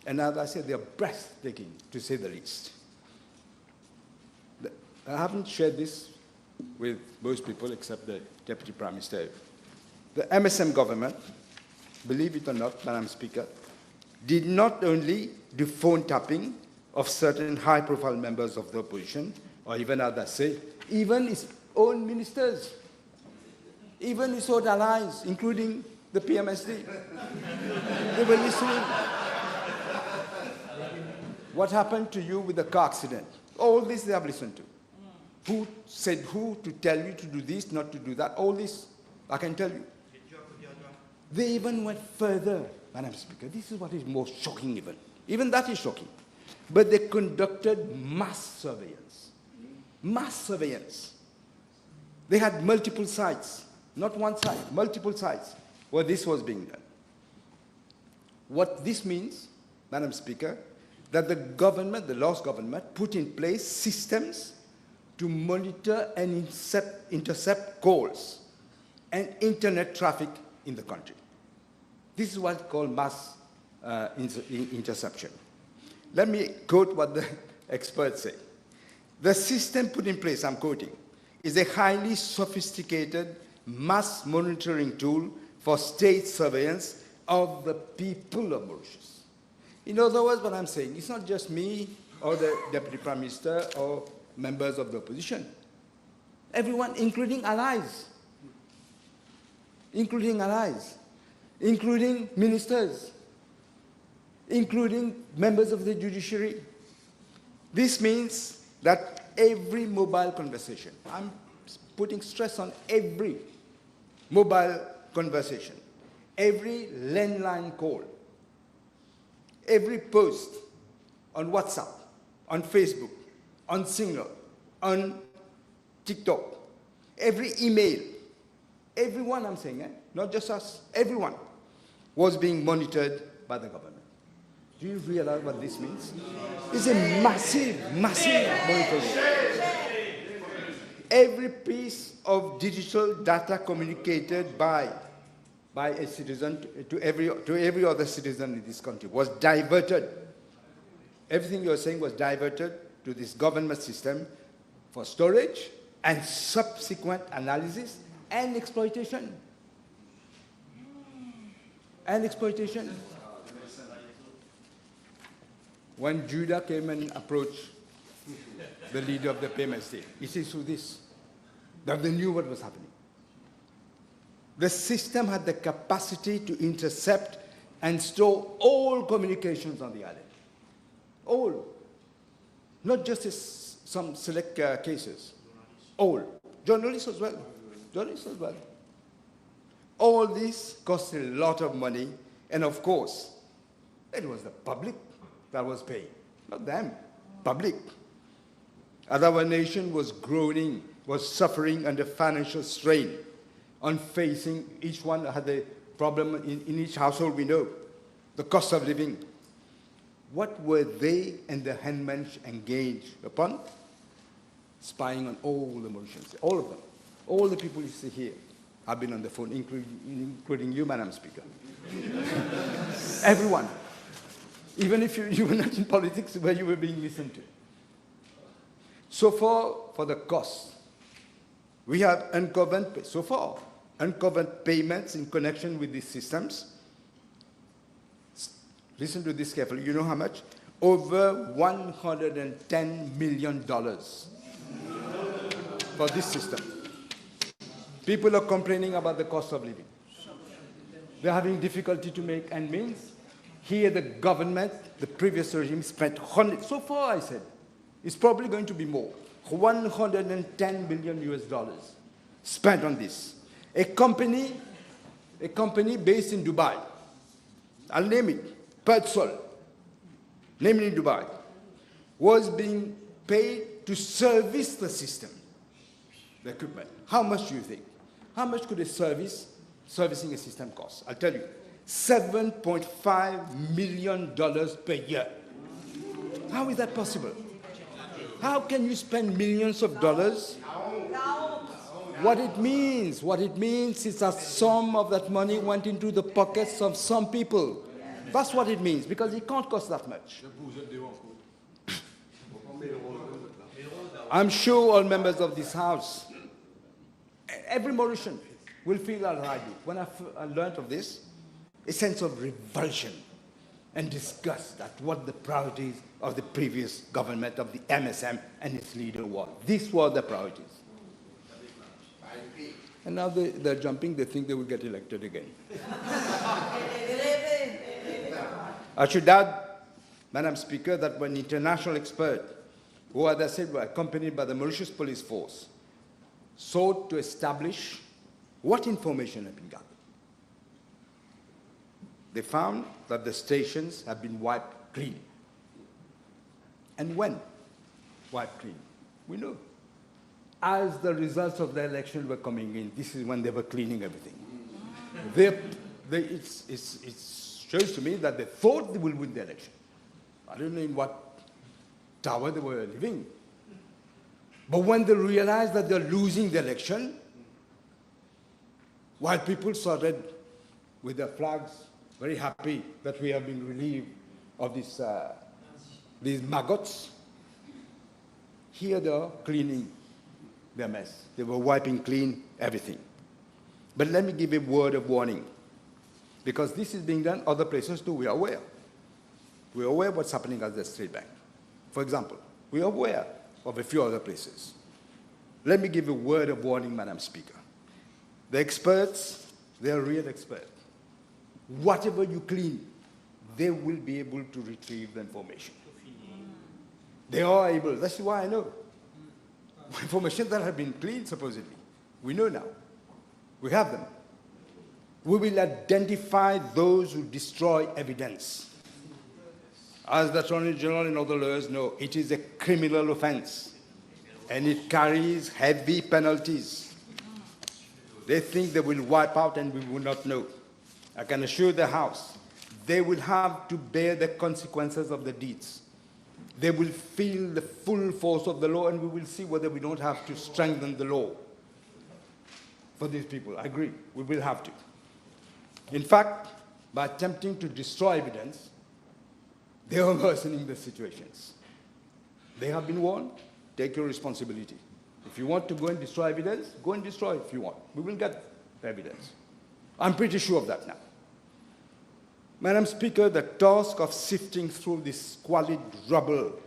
and as I said, they are breathtaking, to say the least. I haven't shared this with most people except the Deputy Prime Minister. The MSM government, believe it or not, Madam Speaker, did not only do phone tapping of certain high-profile members of the opposition, or even, as I say, even its own ministers, even its own allies, including the PMSD. They were listening. What happened to you with the car accident? All this they have listened to. Who said who to tell you to do this, not to do that? All this, I can tell you. They even went further, Madam Speaker, this is what is more shocking even. Even that is shocking. But they conducted mass surveillance. Mass surveillance. They had multiple sites, not one site, multiple sites where this was being done. What this means, Madam Speaker, that the government, the last government, put in place systems to monitor and intercept calls and internet traffic in the country. This is what's called mass interception. Let me quote what the experts say. The system put in place, I'm quoting, is a highly sophisticated mass monitoring tool for state surveillance of the people of Mauritius. In other words, what I'm saying, it's not just me or the Deputy Prime Minister or members of the opposition. Everyone, including allies, including ministers, including members of the judiciary. This means that every mobile conversation, I'm putting stress on every mobile conversation, every landline call, every post on WhatsApp, on Facebook, on Signal, on TikTok, every email, everyone, I'm saying, not just us, everyone was being monitored by the government. Do you realize what this means? It's a massive, massive monitoring. Every piece of digital data communicated by a citizen to every other citizen in this country was diverted. Everything you're saying was diverted to this government system for storage and subsequent analysis and exploitation. And exploitation. When Judah came and approached the leader of the payment state, he says through this, that they knew what was happening. The system had the capacity to intercept and store all communications on the island. All. Not just some select cases. All. Journalists as well. Journalists as well. All this cost a lot of money, and of course, it was the public that was paying, not them, public. As our nation was groaning, was suffering under financial strain, on facing, each one had a problem in each household, we know, the cost of living. What were they and the handmen engaged upon? Spying on all the Mauritians, all of them. All the people you see here have been on the phone, including you, Madam Speaker. Everyone. Even if you were not in politics, where you were being listened to. So far, for the cost, we have uncovered payments in connection with these systems. Listen to this carefully. You know how much? Over $110 million for this system. People are complaining about the cost of living. They're having difficulty to make ends meet. Here, the government, the previous regime, spent so far, I said, it's probably going to be more. $110 billion US spent on this. A company based in Dubai, I'll name it, Petzl, named in Dubai, was being paid to service the system, the equipment. How much do you think? How much could a servicing a system cost? I'll tell you. $7.5 million per year. How is that possible? How can you spend millions of dollars? What it means is that some of that money went into the pockets of some people. That's what it means, because it can't cost that much. I'm sure all members of this House, every Mauritian will feel as I do. When I learned of this, a sense of revulsion and disgust at what the priorities of the previous government, of the MSM and its leader were. These were the priorities. And now they're jumping, they think they will get elected again. I should add, Madam Speaker, that when international experts, who, as I said, were accompanied by the Mauritius Police Force, sought to establish what information had been gathered, they found that the stations have been wiped clean. And when wiped clean? We know. As the results of the election were coming in, this is when they were cleaning everything. It shows to me that they thought they would win the election. I don't know in what tower they were living. But when they realized that they're losing the election, while people started with their flags, very happy that we have been relieved of these maggots, here they are cleaning their mess. They were wiping clean everything. But let me give a word of warning, because this is being done other places too. We are aware. We are aware of what's happening at the State Bank. For example, we are aware of a few other places. Let me give a word of warning, Madam Speaker. The experts, they are real experts. Whatever you clean, they will be able to retrieve the information. They are able. That's why I know. Information that have been cleaned, supposedly. We know now. We have them. We will identify those who destroy evidence. As the Attorney General and other lawyers know, it is a criminal offense, and it carries heavy penalties. They think they will wipe out and we will not know. I can assure the House, they will have to bear the consequences of the deeds. They will feel the full force of the law, and we will see whether we don't have to strengthen the law for these people. I agree, we will have to. In fact, by attempting to destroy evidence, they are worsening the situations. They have been warned, take your responsibility. If you want to go and destroy evidence, go and destroy if you want. We will get the evidence. I'm pretty sure of that now. Madam Speaker, the task of sifting through this squalid rubble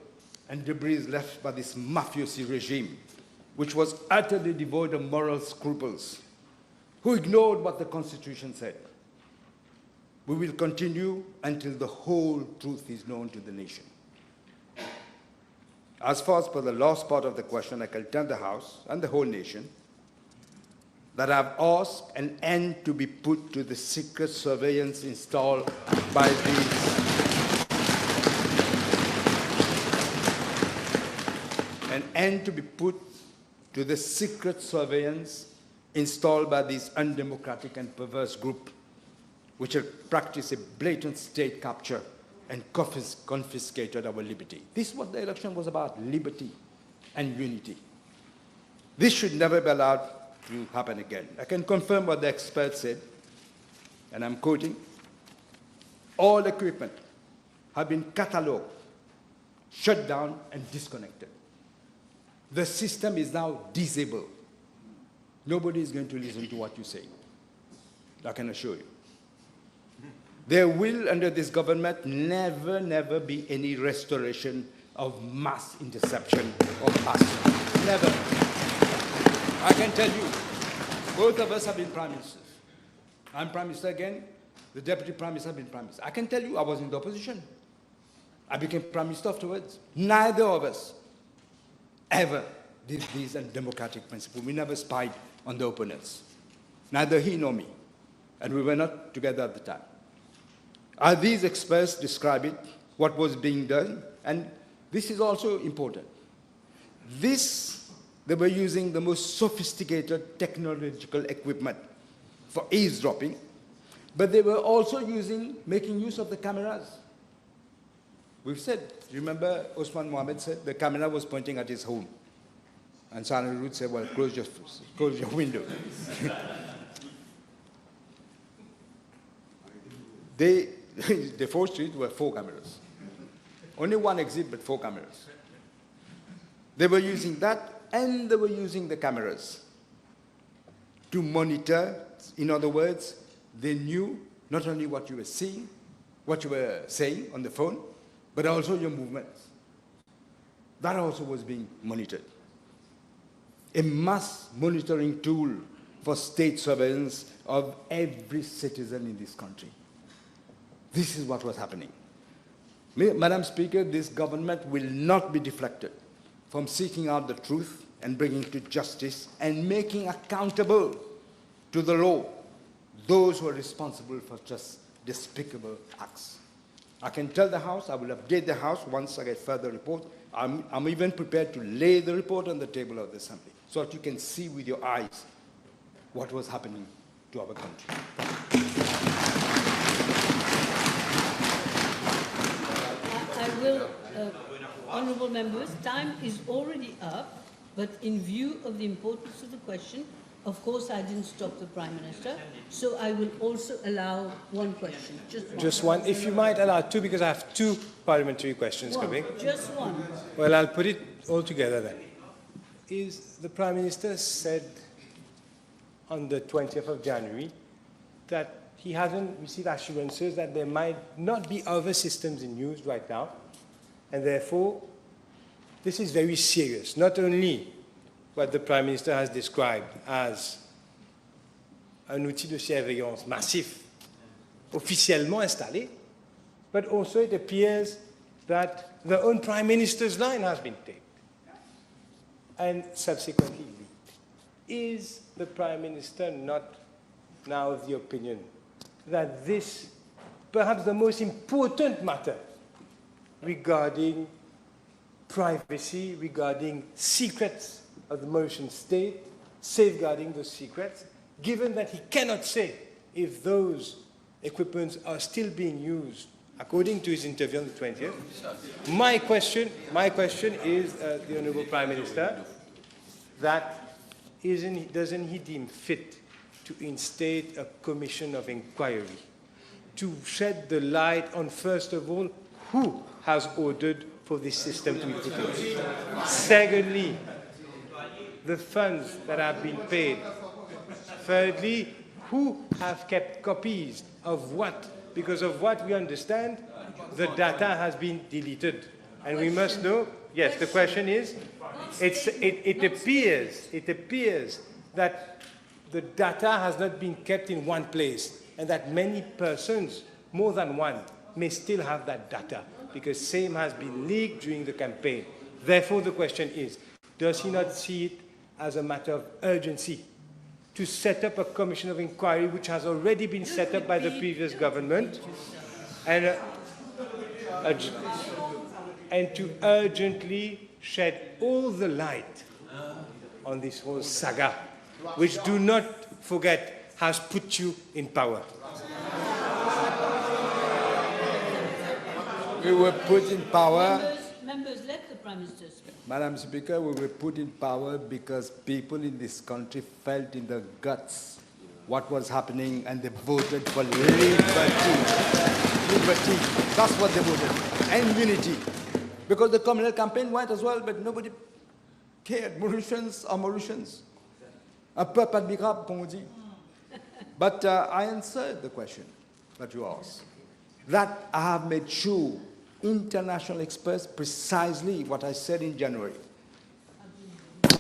and debris left by this mafiosi regime, which was utterly devoid of moral scruples, who ignored what the Constitution said. We will continue until the whole truth is known to the nation. As far as for the last part of the question, I can tell the House and the whole nation that I've asked an end to be put to the secret surveillance installed by these undemocratic and perverse group, which have practiced a blatant state capture and confiscated our liberty. This is what the election was about, liberty and unity. This should never be allowed to happen again. I can confirm what the experts said, and I'm quoting, all equipment have been catalogued, shut down, and disconnected. The system is now disabled. Nobody is going to listen to what you say. I can assure you. There will, under this government, never be any restoration of mass interception of us. Never. I can tell you, both of us have been prime ministers. I'm prime minister again. The deputy prime minister has been prime minister. I can tell you, I was in the opposition. I became prime minister afterwards. Neither of us ever did these undemocratic principles. We never spied on the opponents. Neither he nor me. And we were not together at the time. As these experts describe it, what was being done, and this is also important. They were using the most sophisticated technological equipment for eavesdropping, but they were also making use of the cameras. We've said, remember Osman Mohammed said the camera was pointing at his home. And Sana Root said, well, close your window. The 4th Street were 4 cameras. Only one exit, but 4 cameras. They were using that, and they were using the cameras to monitor. In other words, they knew not only what you were seeing, what you were saying on the phone, but also your movements. That also was being monitored. A mass monitoring tool for state surveillance of every citizen in this country. This is what was happening. Madam Speaker, this government will not be deflected from seeking out the truth and bringing to justice and making accountable to the law those who are responsible for just despicable acts. I can tell the House, I will update the House once I get further report. I'm even prepared to lay the report on the table of the Assembly so that you can see with your eyes what was happening to our country. I will, honourable members, time is already up, but in view of the importance of the question, of course I didn't stop the Prime Minister, so I will also allow one question. Just one. If you might allow two, because I have two parliamentary questions coming. Just one. Well, I'll put it all together then. Is the Prime Minister said on the 20th of January that he hasn't received assurances that there might not be other systems in use right now, and therefore this is very serious. Not only what the Prime Minister has described as un outil de surveillance massif officiellement installé, but also it appears that the own Prime Minister's line has been taped and subsequently leaked. Is the Prime Minister not now of the opinion that this, perhaps the most important matter regarding privacy, regarding secrets of the Mauritian state, safeguarding those secrets, given that he cannot say if those equipments are still being used according to his interview on the 20th. My question is, the Honourable Prime Minister, that doesn't he deem fit to instate a commission of inquiry to shed the light on, first of all, who has ordered for this system to be put in place? Secondly, the funds that have been paid. Thirdly, who have kept copies of what? Because of what we understand, the data has been deleted. And we must know, yes, the question is, it appears that the data has not been kept in one place and that many persons, more than one, may still have that data because same has been leaked during the campaign. Therefore, the question is, does he not see it as a matter of urgency to set up a commission of inquiry which has already been set up by the previous government and to urgently shed all the light on this whole saga, which, do not forget, has put you in power? We were put in power. Members, let the Prime Minister speak. Madam Speaker, we were put in power because people in this country felt in their guts what was happening and they voted for liberty. Liberty. That's what they voted. And unity. Because the communal campaign went as well, but nobody cared. Mauritians are Mauritians. Un peuple admirable, comme on dit. But I answered the question that you asked. That I have made sure international experts, precisely what I said in January.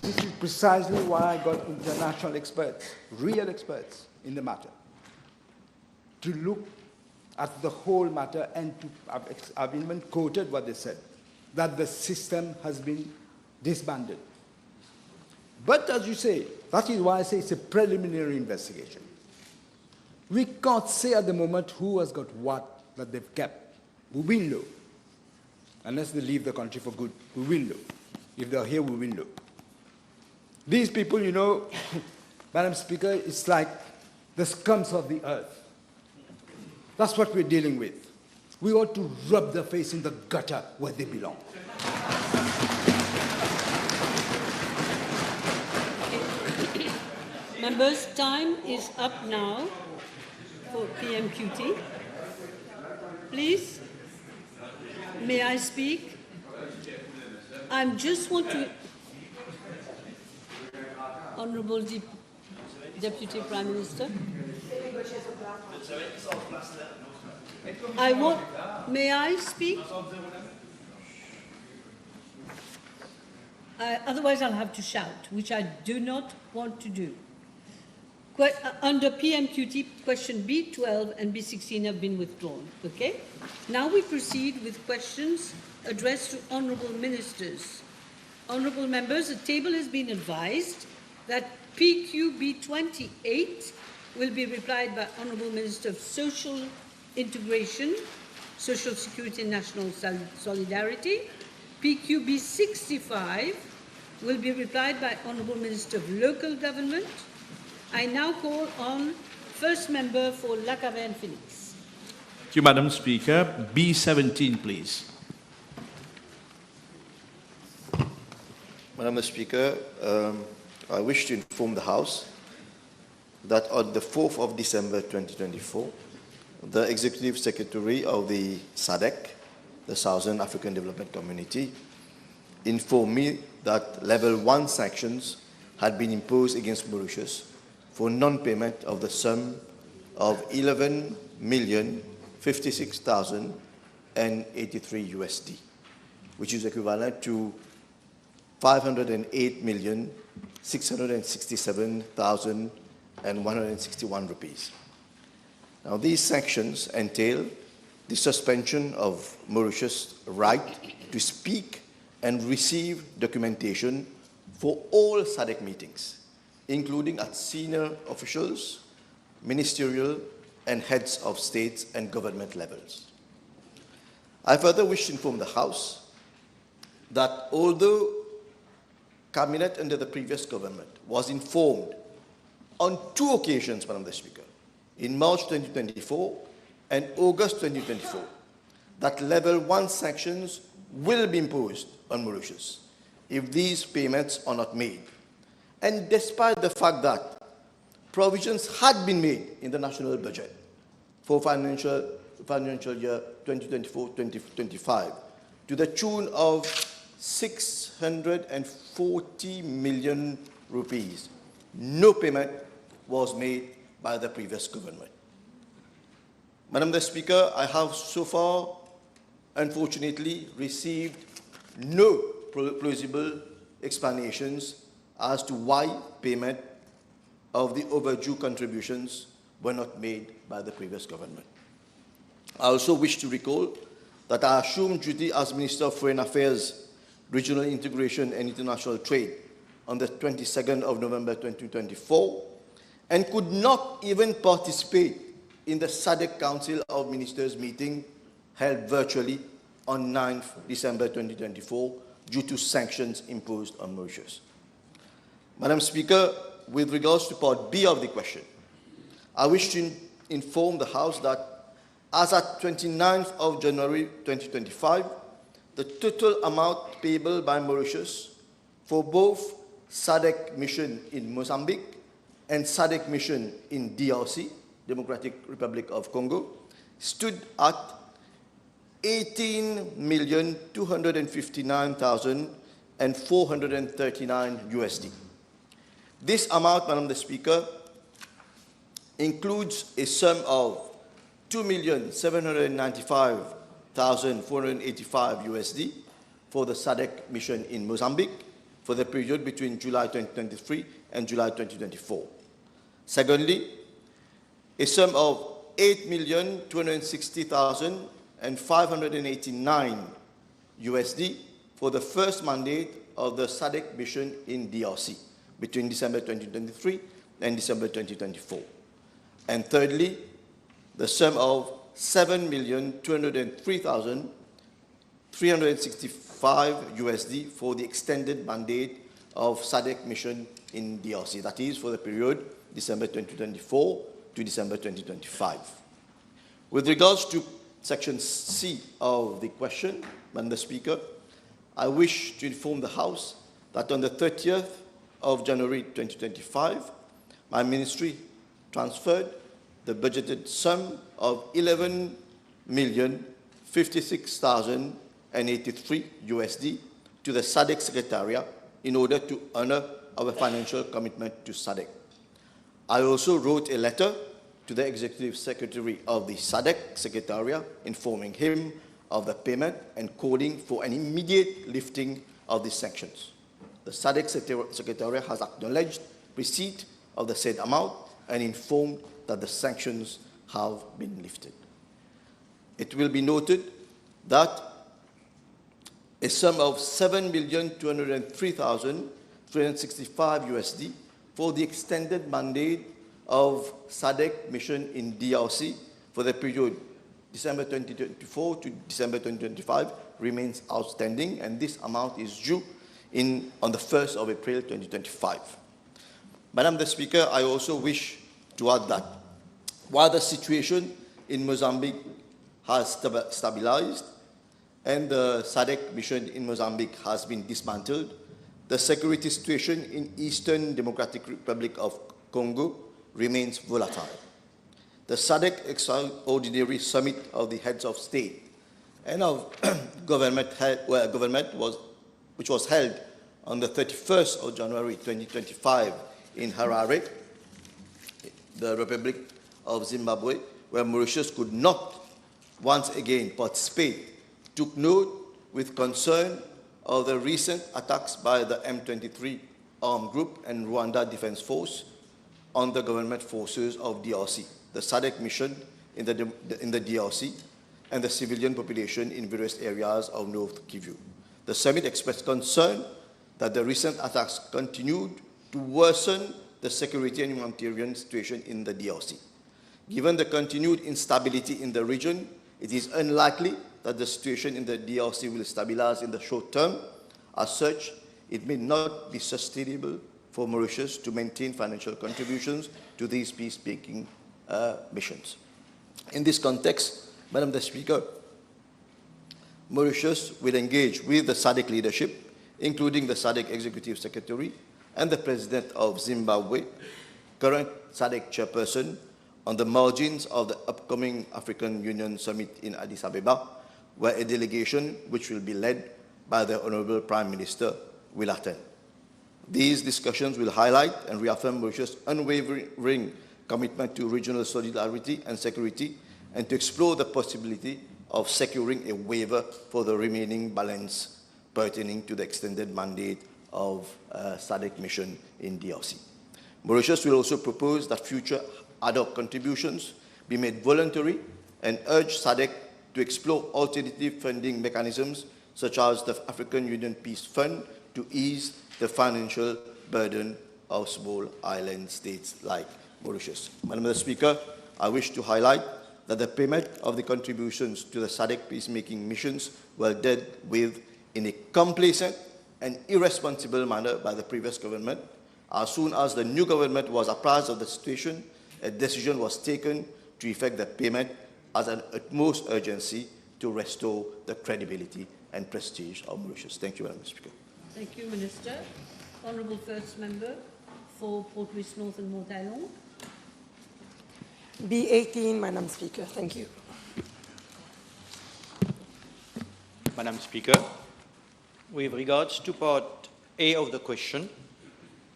This is precisely why I got international experts, real experts in the matter, to look at the whole matter and to, I've even quoted what they said, that the system has been disbanded. But as you say, that is why I say it's a preliminary investigation. We can't say at the moment who has got what that they've kept. We will know. Unless they leave the country for good, we will know. If they're here, we will know. These people, you know, Madam Speaker, it's like the scums of the earth. That's what we're dealing with. We ought to rub their face in the gutter where they belong. Members, time is up now for PMQT. Please, may I speak? I just want to... Honourable Deputy Prime Minister. May I speak? Otherwise I'll have to shout, which I do not want to do. Under PMQT, question B12 and B16 have been withdrawn, okay? Now we proceed with questions addressed to honourable ministers. Honourable members, the table has been advised that PQ B28 will be replied by Honourable Minister of Social Integration, Social Security and National Solidarity. PQB 65 will be replied by Honourable Minister of Local Government. I now call on First Member for Lacave and Phoenix. Thank you, Madam Speaker. B17, please. Madam Speaker, I wish to inform the House that on the 4th of December 2024, the Executive Secretary of the SADC, the Southern African Development Community, informed me that Level 1 sanctions had been imposed against Mauritius for non-payment of the sum of 11,056,083 USD, which is equivalent to 508,667,161 rupees. Now, these sanctions entail the suspension of Mauritius' right to speak and receive documentation for all SADC meetings, including at senior officials, ministerial, and heads of states and government levels. I further wish to inform the House that although Cabinet under the previous government was informed on 2 occasions, Madam Speaker, in March 2024 and August 2024, that Level 1 sanctions will be imposed on Mauritius if these payments are not made. And despite the fact that provisions had been made in the national budget for financial year 2024-2025 to the tune of 640 million rupees, no payment was made by the previous government. Madam Speaker, I have so far, unfortunately, received no plausible explanations as to why payment of the overdue contributions were not made by the previous government. I also wish to recall that I assumed duty as Minister of Foreign Affairs, Regional Integration and International Trade on the 22nd of November 2024 and could not even participate in the SADC Council of Ministers meeting held virtually on 9th December 2024 due to sanctions imposed on Mauritius. Madam Speaker, with regards to Part B of the question, I wish to inform the House that as at 29th of January 2025, the total amount payable by Mauritius for both SADC mission in Mozambique and SADC mission in DRC, Democratic Republic of Congo, stood at 18,259,439 USD. This amount, Madam Speaker, includes a sum of 2,795,485 USD for the SADC mission in Mozambique for the period between July 2023 and July 2024. Secondly, a sum of 8,260,589 USD for the first mandate of the SADC mission in DRC between December 2023 and December 2024. And thirdly, the sum of 7,203,365 USD for the extended mandate of SADC mission in DRC, that is for the period December 2024 to December 2025. With regards to Section C of the question, Madam Speaker, I wish to inform the House that on the 30th of January 2025, my ministry transferred the budgeted sum of 11,056,083 USD to the SADC Secretariat in order to honor our financial commitment to SADC. I also wrote a letter to the Executive Secretary of the SADC Secretariat informing him of the payment and calling for an immediate lifting of the sanctions. The SADC Secretariat has acknowledged receipt of the said amount and informed that the sanctions have been lifted. It will be noted that a sum of 7,203,365 USD for the extended mandate of SADC mission in DRC for the period December 2024 to December 2025 remains outstanding, and this amount is due on the 1st of April 2025. Madam the Speaker, I also wish to add that while the situation in Mozambique has stabilized and the SADC mission in Mozambique has been dismantled, the security situation in Eastern Democratic Republic of Congo remains volatile. The SADC Extraordinary Summit of the Heads of State and of Government, which was held on the 31st of January 2025 in Harare, the Republic of Zimbabwe, where Mauritius could not once again participate, took note with concern of the recent attacks by the M23 armed group and Rwanda Defense Force on the government forces of DRC, the SADC mission in the DRC, and the civilian population in various areas of North Kivu. The summit expressed concern that the recent attacks continued to worsen the security and humanitarian situation in the DRC. Given the continued instability in the region, it is unlikely that the situation in the DRC will stabilize in the short term. As such, it may not be sustainable for Mauritius to maintain financial contributions to these peacekeeping missions. In this context, Madam the Speaker, Mauritius will engage with the SADC leadership, including the SADC Executive Secretary and the President of Zimbabwe, current SADC chairperson, on the margins of the upcoming African Union Summit in Addis Ababa, where a delegation which will be led by the Honorable Prime Minister will attend. These discussions will highlight and reaffirm Mauritius' unwavering commitment to regional solidarity and security, and to explore the possibility of securing a waiver for the remaining balance pertaining to the extended mandate of SADC mission in DRC. Mauritius will also propose that future ad hoc contributions be made voluntary and urge SADC to explore alternative funding mechanisms such as the African Union Peace Fund to ease the financial burden of small island states like Mauritius. Madam the Speaker, I wish to highlight that the payment of the contributions to the SADC peacemaking missions were dealt with in a complacent and irresponsible manner by the previous government. As soon as the new government was apprised of the situation, a decision was taken to effect the payment as an utmost urgency to restore the credibility and prestige of Mauritius. Thank you, Madam Speaker. Thank you, Minister. Honourable First Member for Port Louis North and Mortaillon. B18, Madam Speaker. Thank you. Madam Speaker, with regards to Part A of the question,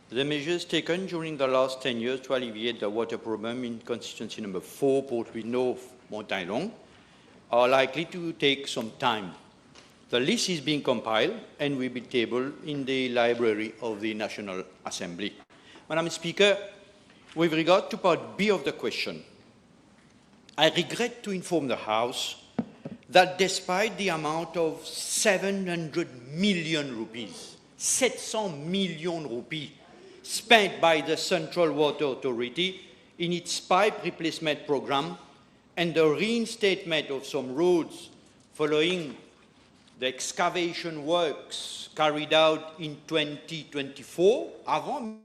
the measures taken during the last 10 years to alleviate the water problem in constituency number 4, Port Louis North, Mortaillon, are likely to take some time. The list is being compiled and will be tabled in the library of the National Assembly. Madam Speaker, with regard to Part B of the question, I regret to inform the House that despite the amount of 700 million rupees, 700 million rupees, spent by the Central Water Authority in its pipe replacement program and the reinstatement of some roads following the excavation works carried out in 2024, avant